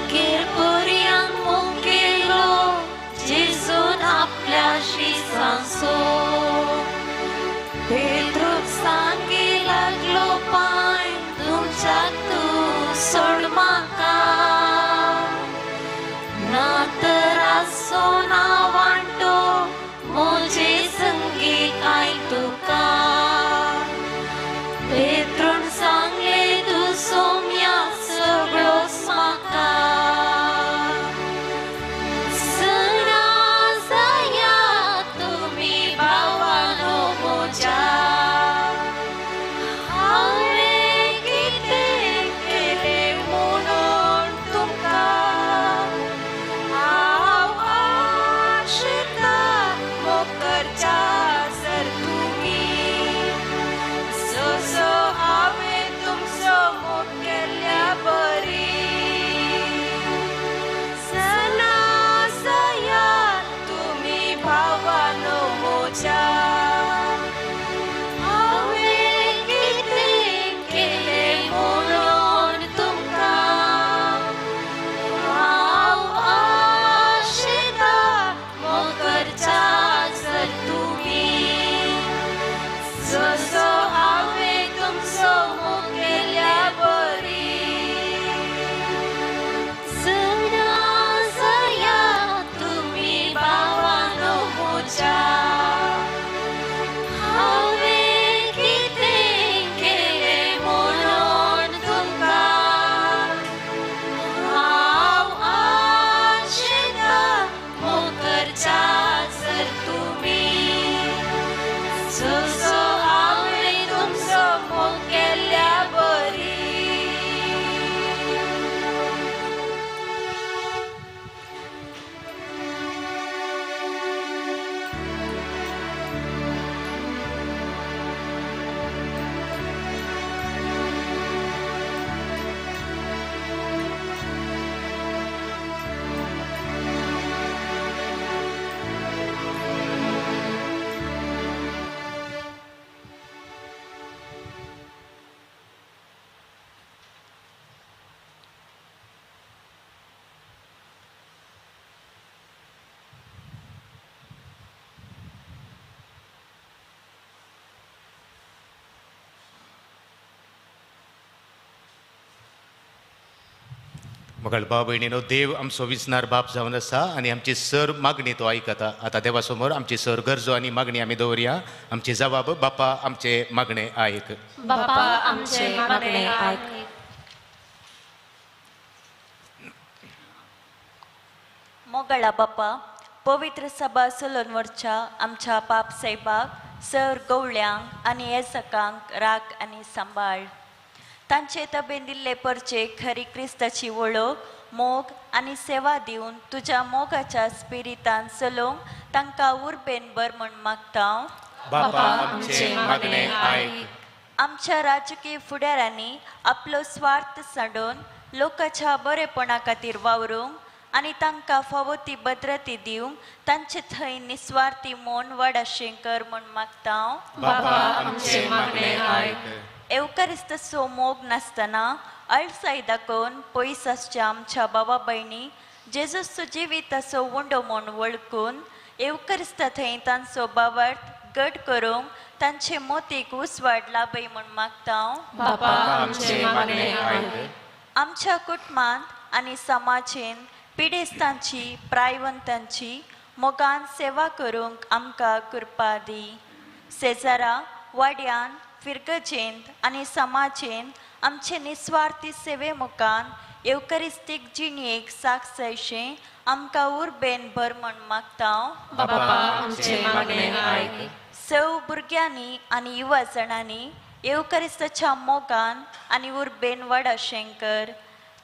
अखेरपर्यंत मुकेलो जेजून आपल्याशी सांसो पेद्रूक सांगी लागलो पाय तुमच्यात तू सोड म्हाका ना तर आसो ना वांटो म्हजे संगी काय तुका पेद्रून सांगले तू सोम्या सगळोच म्हाका Senazaya tumi bawa nomoja Hawe kite kele monon tuka Hawa shita mokerja ser tumi Suso hawe tumso mokelya bari Senazaya tumi bawa nomoja Hawe kite kele monon tuka Hawa shita mokerja ser tumi Suso hawe tumso mokelya bari Senazaya tumi bawa nomoja Hawe kite kele monon tuka Hawa shita mokerja ser tumi Suso hawe tumso mokelya bari मगळ भाव भयणीनो देव आमचो विसनार बाप जावन आसा आनी आमची sir मागणी तो आयकता आतां देवा समोर आमची सर गरजो आनी मागणी आमी दवरया आमची जबाब बापा आमचे मागणे आयक बापा आमचे मागणे आयक मोगळा बाप्पा पवित्र सभा सोलोनवरच्या आमच्या पाप साहेबाक सर गवळ्यांक आनी येसकांक राख आनी सांबाळ तांचे तबेन दिल्ले परचे खरी क्रिस्ताची वळख मोग आनी सेवा दिवन तुज्या मोगाच्या स्पिरितान चलोवंक तांकां उर्बेन बर म्हण मागता बापा आमचे मागणे आयक. आमच्या राजकीय फुडाऱ्यांनी आपलो स्वार्थ सांडून लोकांच्या बरेपणा खातीर वावरूंक आनी तांकां फावो ती भद्रती दिवंक तांचे थंय निस्वार्थी मोन वाडाशें कर म्हण मागता बापा आमचे मागणे आयक. एवकारिस्तचो मोग नासतना अळसाय दाखोवन पयस आसच्या आमच्या भावा भयणी जेजूचो जिविताचो उंडो म्हूण वळखून एवकारिस्ता थंय तांचो भावार्थ घट करूंक तांचे मोतीक उसवाड लाभय म्हण मागता बापा आमचे मागणे आयक. आमच्या कुटुंबांत आनी समाजीन पिडेस्तांची प्रायवंतांची मोगान सेवा करूंक आमकां कृपा दी. शेजारा वाड्यान फिरगजेंत आनी समाजेंत आमचे निस्वार्थी सेवे मुखान एवकरिस्तीक जिणेक साक्षीचें आमकां उर्बेन भर म्हण मागता बापा आमचे मागणे आयक. सव भुरग्यांनी आनी युवा जाणांनी एवकरिस्ताच्या मोगान आनी उर्बेन वाडाशें कर.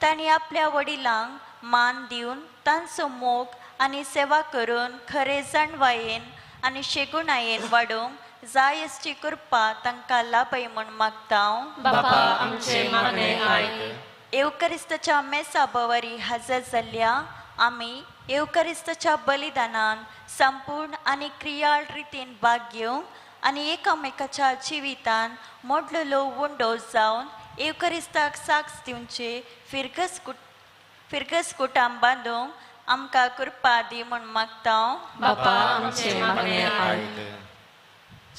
तांणी आपल्या वडिलांक मान दिवन तांचो मोग आनी सेवा करून खरे जाणवायेन आनी शेगुणायेन वाडोवंक जाय असची कृपा तांकां लाभय म्हण मागता बापा आमचे मागणे आयक. एवकरिस्ताच्या मेसा बवारी हजर जाल्ल्या आमी एवकरिस्ताच्या बलिदानान संपूर्ण आनी क्रियाळ रितीन भाग घेवंक आनी एकामेकाच्या जिवितान मोडलेलो उंडो जावन एवकरिस्ताक साक्ष दिवचे फिरगस कुटाम बांदूंक आमकां कृपा दी म्हण मागता बापा आमचे मागणे आयक.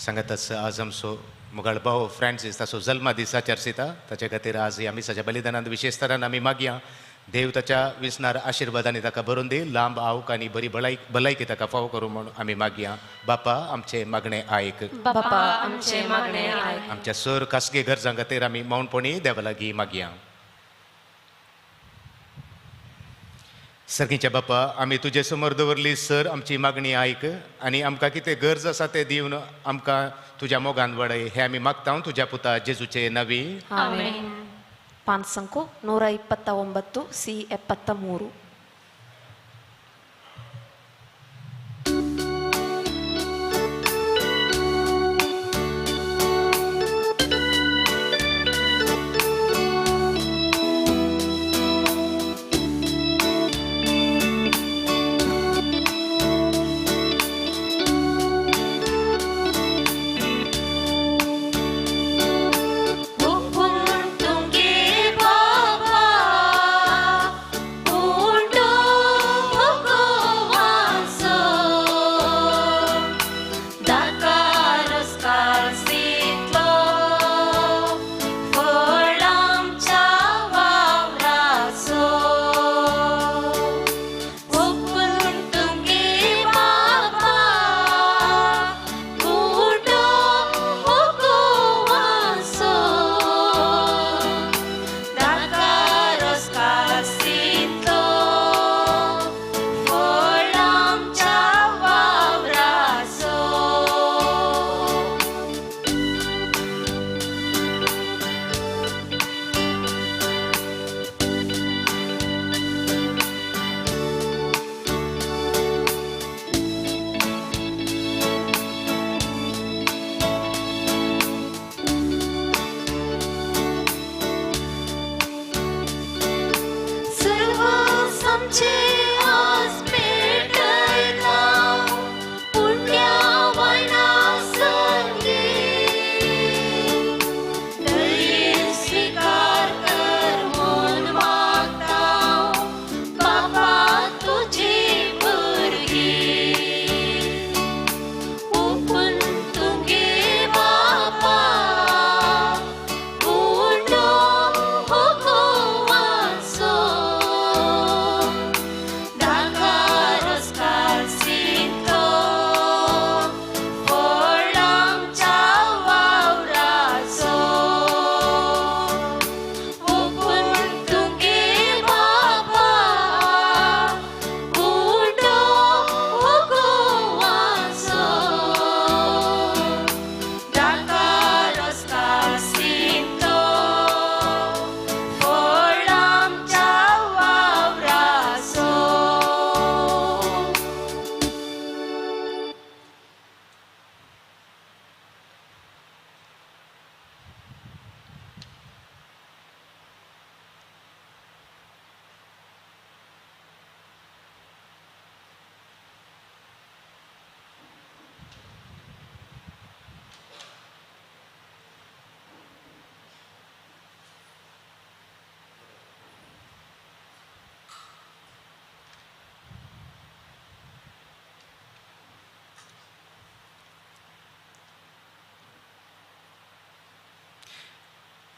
सांगातच आज आमचो मुगाळ भाव फ्रांसीस ताचो जल्मा दीस आचरसिता ताचे खातीर आज आमी साच्या बलिदानांत विशेष तरान आमी मागया देव ताच्या विस्नार आशिर्वादांनी ताका भरून दी लांब आवक आनी बरी भलायकी ताका फावो करूं म्हूण आमी मागया बापा आमचे मागणे आयक. बापा आमचे मागणे आयक. आमच्या सर खासगी गरजां खातीर आमी मौनपणी देवा लागीं मागया. सर्गीच्या बापा आमी तुजे समोर दवरली सर आमची मागणी आयक आनी आमकां कितें गरज आसा तें दिवन आमकां तुज्या मोगान वडय हें आमी मागता तुज्या पुता जेजूचे नवी ಆಮೆನ್. ಪಾನ್ ಸಂಖ್ಯೆ 129 ಸಿ 73.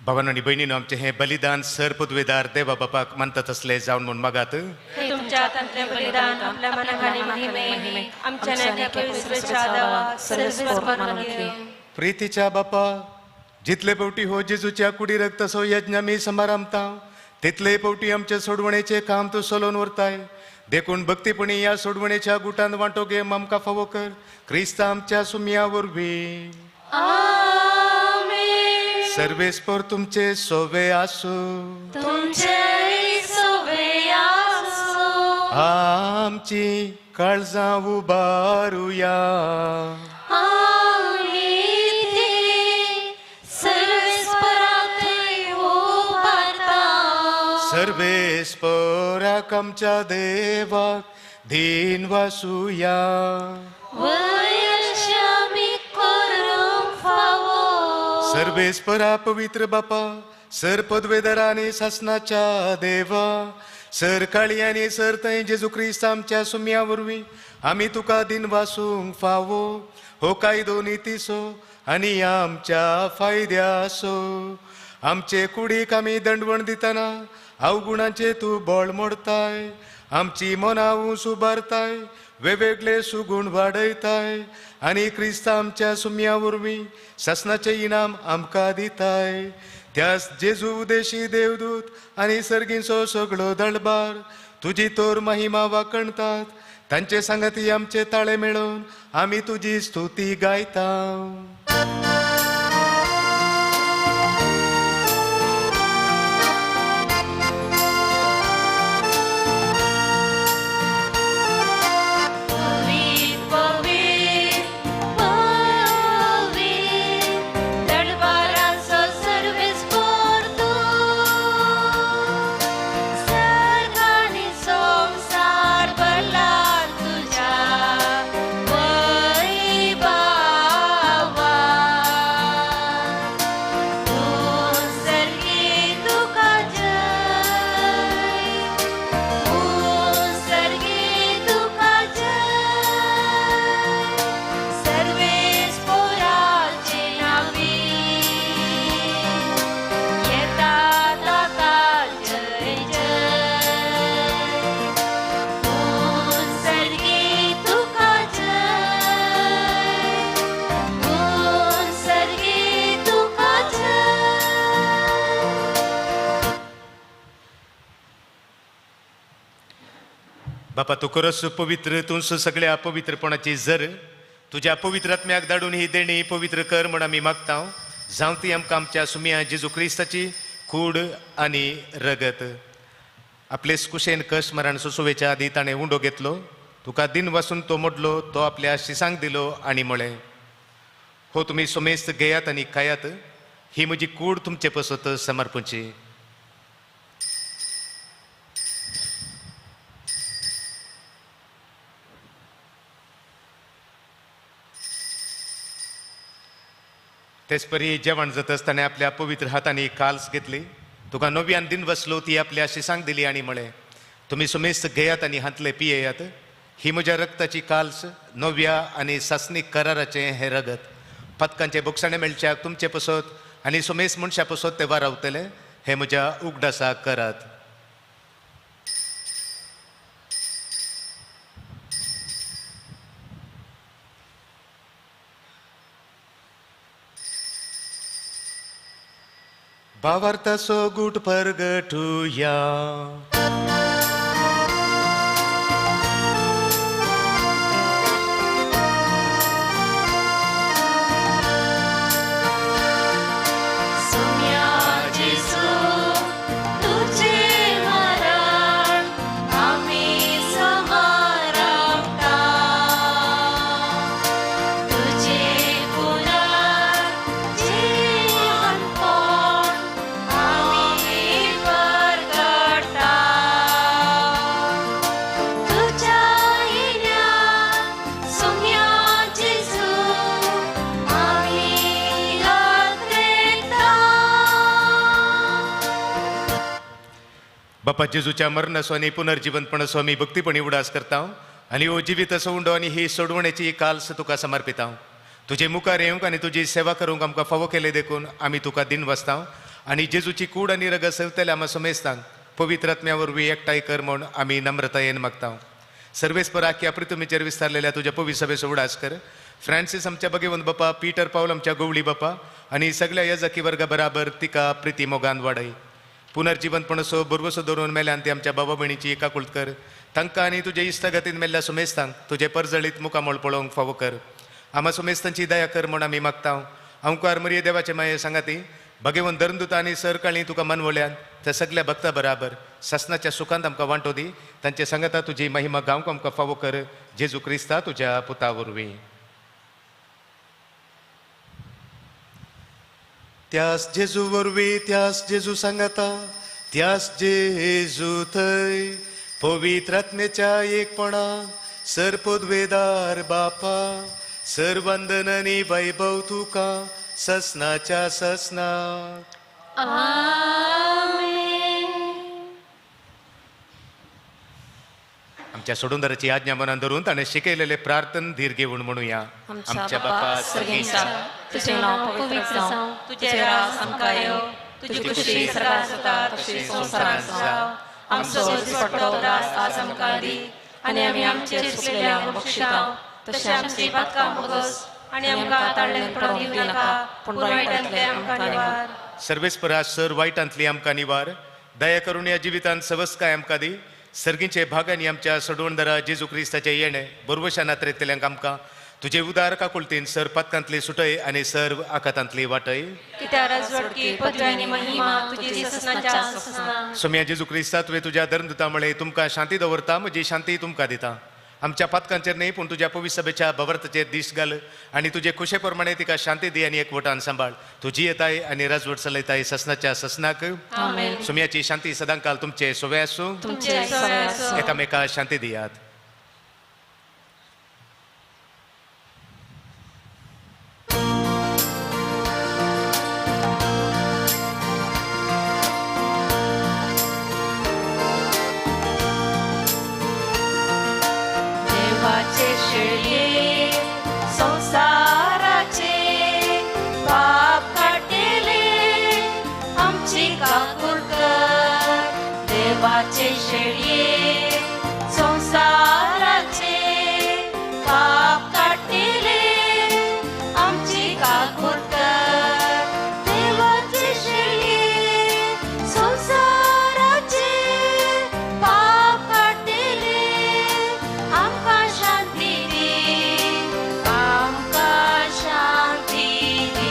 भावांनो आणि बहिणीनो, आमचे हे बलिदान सर पदवेदार देवा बापाक मानतात असले जाऊन म्हणून मागात. हे तुमच्या हातांतले बलिदान आपल्या मनाखाली महिमे आमच्या नेत्या पवित्रेच्या दावा सर्वेस मानून घे. प्रीतीच्या बापा, जितले पवटी हो जेजूच्या कुडी रक्त सो यज्ञ मी समारंभता तितले पवटी आमच्या सोडवणेचे काम तू सोलोन उरताय. देखून भक्तीपणी या सोडवणेच्या गुटान वांटो घे आमका फावो कर. क्रिस्त आमच्या सुमिया वरवी सर्वेस्पर तुमचे सोवे आसू. तुमचे सोबे आसो आमची काळजां उबारुया. सर्वेस्पराक आमच्या देवाक धीन वासुया. सर्वेस्परा पवित्र बापा, सर पदवेदारा आणि शासनाच्या देवा, सर काळी आणि सर थंय जेजू क्रिस्त आमच्या सुम्या वरवीं आमी तुका दिन वासूंक फावो. हो कायदो नितीसो आनी आमच्या फायद्यासो. आमचे कुडीक आमी दंडवण दितना अवगुणांचे तू बळ मोडताय. आमची मनां सुबारताय, वेगवेगळे सुगुण वाडयताय आनी क्रिस्त आमच्या सुम्या वरवीं शासनाचे इनाम आमकां दिताय. त्यास जेजू उदेशी देवदूत आनी सर्गींचो सगळो दळबार तुजी तोर महिमा वाकणतात. तांचे सांगती आमचे ताळे मेळोवन आमी तुजी स्तुती गायता. बापा, तू खरोच पवित्र, तूं सगळ्या अपवित्रपणाची जर तुझ्या पवित्र आत्म्याक धाडून ही देणी पवित्र कर म्हण आमी मागता. जावं ती आमकां आमच्या सुमिया जेजू क्रिस्ताची कूड आनी रगत. आपले कुशेन कश मरण सुसुवेच्या आदी ताणें उंडो घेतलो. तुका दिन वासून तो मोडलो, तो आपल्या शिसांक दिलो आनी म्हळें, हो तुमी सोमेस्त घेयात आनी खायात. ही म्हजी कूड तुमचे पसत समर्पणची. तेच परी जेवण जात असताना आपल्या पवित्र हातांनी काल्स घेतली. तुका नव्यान दिन बसलो ती आपल्या शिसांक दिली आणि म्हळे, तुम्ही सुमेस्त घेयात आणि हातले पियेयात. ही म्हज्या रक्ताची काल्स, नव्या आणि सासनीक कराराचे हे रगत. पदकांचे बुकसाणे मेळच्याक तुमचे पसत आणि सुमेस्त मनशा पसत ते वारावतले. हे म्हज्या उगडासा करात. भावार्थाचो गूट परगटुया. बापा जेजूच्या मरणासो आणि पुनर्जीवनपणासो आमी भक्तीपणी उडास करता आणि हो जिवीत असो उंडो आणि ही सोडवण्याची काल्स तुका समर्पिता. तुझे मुखार येवंक आणि तुजी सेवा करूंक आमकां फावो केले देखून आमी तुका दिन वाचता आणि जेजूची कूड आणि रग सवतले आम्हा समेस्तांक पवित्र आत्म्यावरवी एकठांय कर म्हूण आमी नम्रतायेन मागता. सर्वेस्पर आख्या पृथ्वीचेर विस्तारलेल्या तुझ्या पवी सभेचो उडास कर. फ्रांसीस आमच्या भगवंत बापा, पीटर पावल आमच्या गवळी बापा आणि सगळ्या यजकी वर्गा बराबर तिका प्रिती मोगान वाडय. पुनर्जीवनपणसो बुरवसो धरून मेल्यान ती आमच्या बाबा भयणीची एकाकुळट कर. तांकां आनी तुजे इश्टगतीन मेल्ल्या सुमेस्तांक तुजे परजळीत मुखामोळ पळोवंक फावो कर. आम्हा सुमेस्तांची दया कर म्हूण आमी मागता. अंकार मरिये देवाचे माये सांगाती भगवंत धर्मदूत आनी सरकाळी तुका मनवल्यान त्या सगळ्या भक्ता बराबर ससनाच्या सुखांत आमकां वांटो दी. तांचे सांगता तुजी महिमा गावंक आमकां फावो कर. जेजू क्रिस्ता तुज्या पुता वरवीं. त्यास जेजू वरवीं त्यास जेजू सांगता त्यास जेजू थंय पवित्र आत्मेच्या एकपणान सर पदवेदार बापा सर वंदन आनी वैभव तुका ससनाच्या ससनाक. आमच्या सोडूनदाराची आज्ञा मनान धरून ताणें शिकयलेले प्रार्थन धीर घेवन म्हणुया. आमच्या बापा सर्गेंचा तुझे नाव पवित्र जावं, तुझे राज आमकां येवं, तुजी खुशी सदां जाता तशी संवसारांत जावं. आमचो दिसपट्टो रास आज आमकां दी आनी आमी आमचे चुकलेल्यांक बक्षिता तशें आमची पातकां बगस आनी आमकां ताळ्ळें पडूंक दिवं नाका पूण वायटांतले आमकां निवार. सर्वेस्परा सर वायटांतली आमकां निवार. दया करून या जिवितांत सवस्काय आमकां दी. सर्गीचे भागांनी आमच्या सोडवणदारा जेजू क्रिस्ताचे येणे बरोवशा नात्रेतल्यांक आमकां तुजे उदार काकुळतीन सर पदकांतली सुटय आनी सर्व आकातांतली वाटय. कित्या राजवटकी पदवी आनी महिमा तुजी ससनाच्या ससना. सोम्या जेजू क्रिस्ता तुवें तुज्या धर्मदुता मुळे तुमकां शांती दवरता. म्हजी शांती तुमकां दिता. आमच्या पातकांचेर न्ही पूण तुज्या पवित्र सभेच्या भवर्ताचेर दीस घाल आनी तुजे खुशे प्रमाणे तिका शांती दी आनी एकवटान सांबाळ. तुजी येताय आनी राजवट चलयताय ससनाच्या ससनाक. आमेन. सोम्याची शांती सदांकाल तुमचे सोवे आसूं. तुमचे सोवे आसूं. एकामेका शांती दियात. देवाचे शेळये संसाराचे पाप काटेले आमची काकूळ कर. देवाचे शेळये संसाराचे पाप काटेले आमची काकूळ कर. देवाचे शेळये संसाराचे पाप काटेले आमकां शांती दी आमकां शांती दी.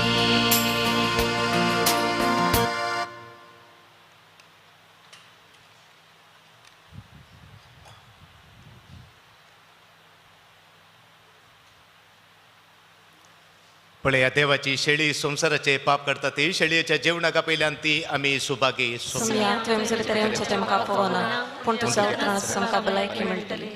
पळया देवाची शेळी संसाराचे पाप करता ती शेळयेच्या जेवणाका पयल्यान ती आमी सुभागी. सोम्या तुवें म्हजे भितर आमचे आमकां फावो ना पूण तुज्या उतरांत आमकां भलायकी मेळटली.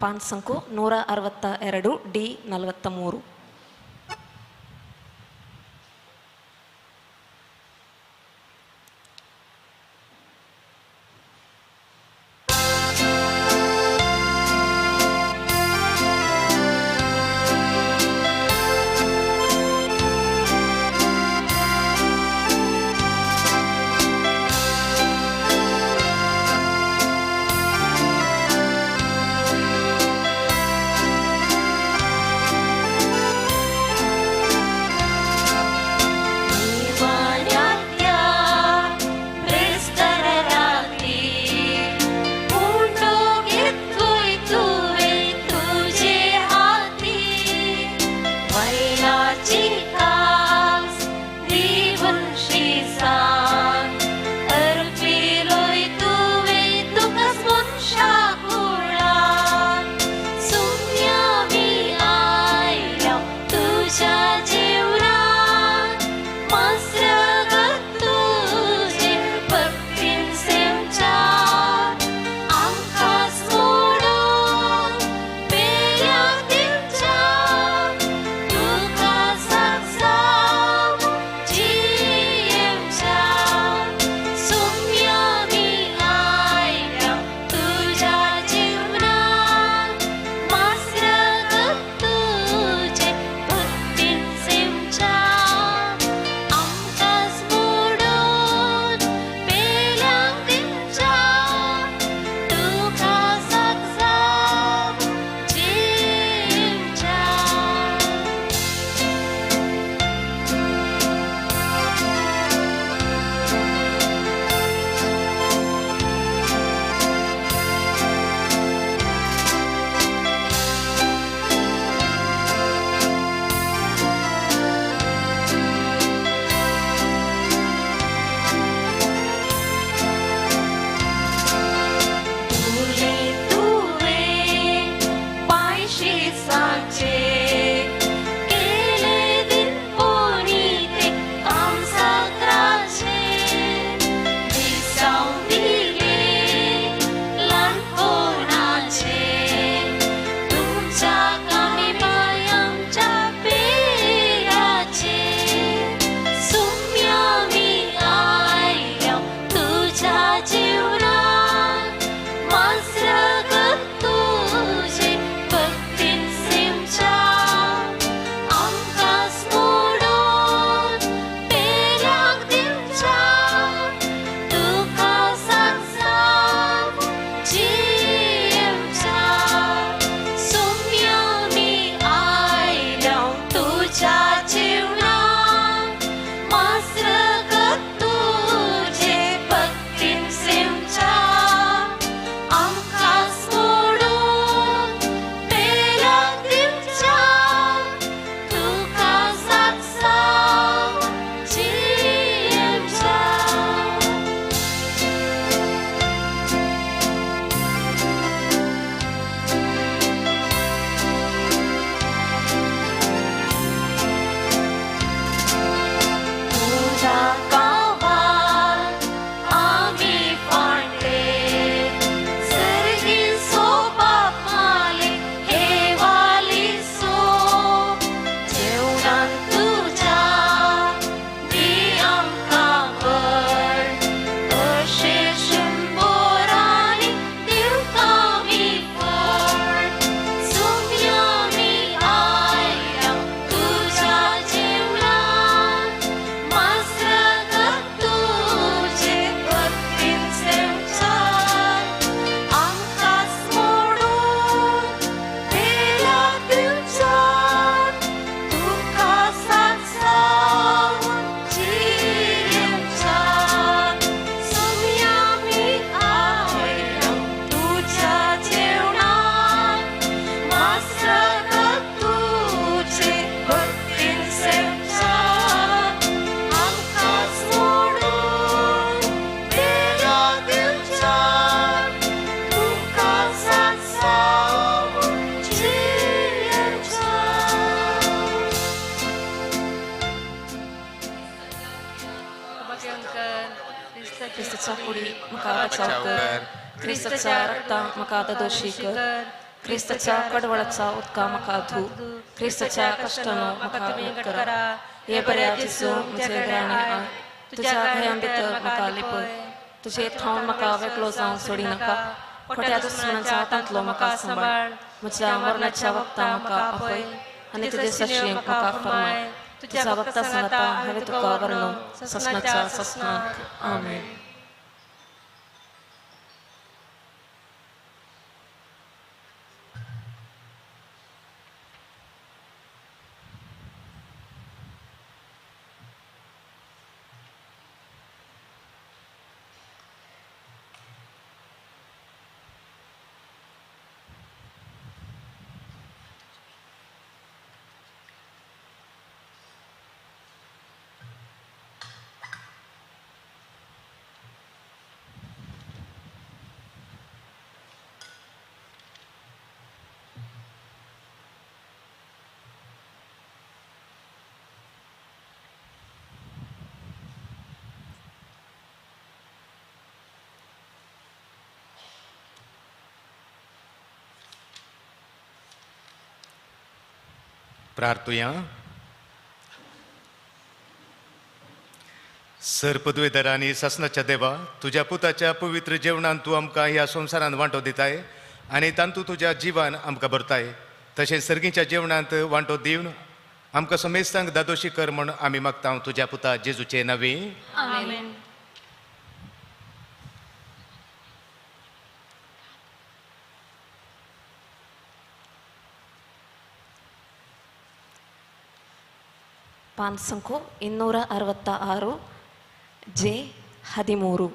ಪಾನ್ ಸಂಖ್ಯೆ 162 ಡಿ 43. म्हाका बचाव कर. क्रिस्ताच्या रक्तान म्हाका दोशी कर. क्रिस्ताच्या कडवळाचा उदका म्हाका धू. क्रिस्ताच्या कश्टानो म्हाका मुक्त करा. हे बऱ्या जेजू म्हजे घराणे आय. तुज्या घरां भितर म्हाका लिपय. तुजे थावन म्हाका वेगळो जावंक सोडी नाका. खोट्या दुस्मनाच्या हातांतलो म्हाका सांबाळ. म्हज्या मरणाच्या वक्तार म्हाका आपय आनी तुजे सशेंक म्हाका फरमाय. तुज्या वक्ता सांगता हांवें तुका वर्णव ससनाच्या ससनाक. आमेन. प्रार्थुया. सरपदवेदर आनी ससनाच्या देवा, तुज्या पुताच्या पवित्र जेवणान तूं आमकां ह्या संवसारांत वांटो दिताय आनी तांतूं तुज्या जिवान आमकां भरताय. तशेंच सर्गीच्या जेवणांत वांटो दिवन आमकां समेस्तांक दादोशी कर म्हण आमी मागता तुज्या पुता जेजूचे नवी. आमेन. ಪಾನ್ ಸಂಖ್ಯೆ 266 ಜೆ 13.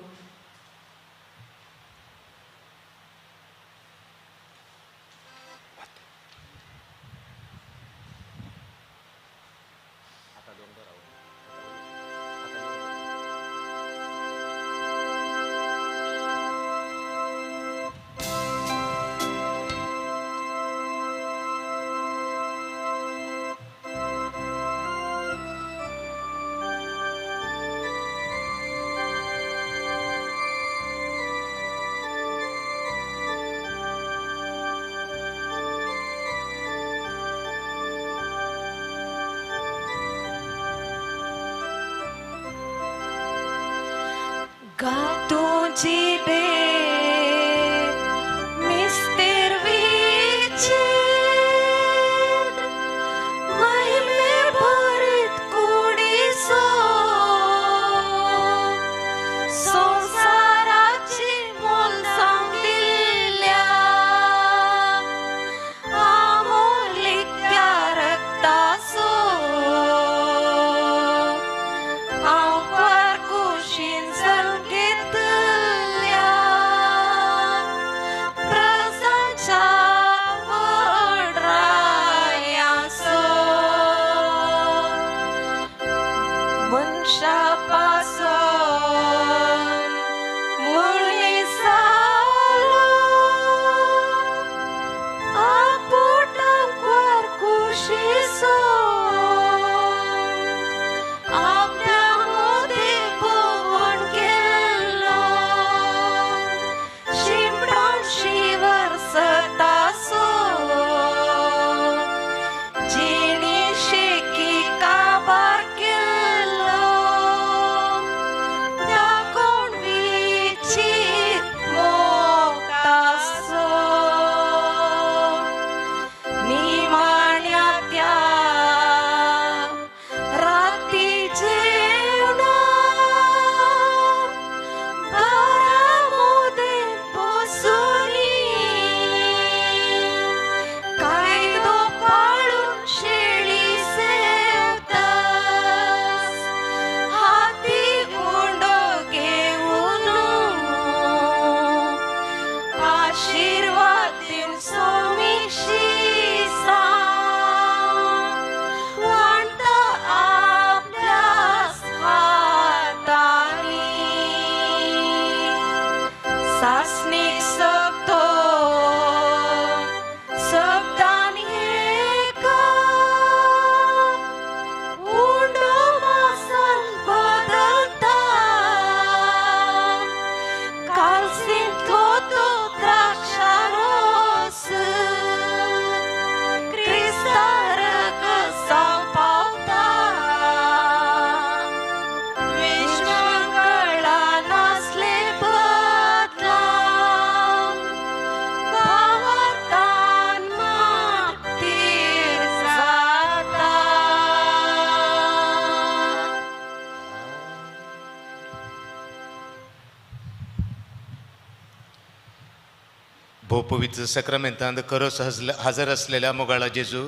भोवपवित्र सक्रामेंतांत खरोच हजर असलेल्या मोगाळा जेजू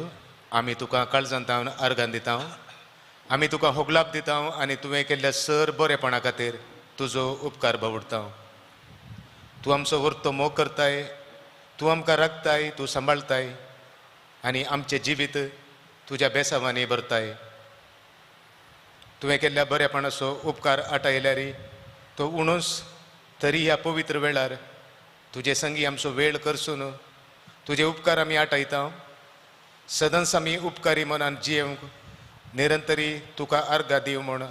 आमी तुका काळजांतावन अर्गान दिता आमी तुका होगलाप दिता आनी तुवें केल्ल्या सर बरेपणा खातीर तुजो उपकार बावडटा तूं आमचो वर्तो मोग करताय तूं आमकां राखताय तूं सांबाळताय आनी आमचें जिवीत तुज्या बेसावांनी भरताय तुवें केल्ल्या बरेपणाचो उपकार आटायल्यार तो उणूच तरी ह्या पवित्र वेळार तुजे संगी आमचो वेळ करसून तुजे उपकार आमी आटायता सदांच आमी उपकारी मनान जियेवंक निरंतरी तुका अर्घा दिव म्हूण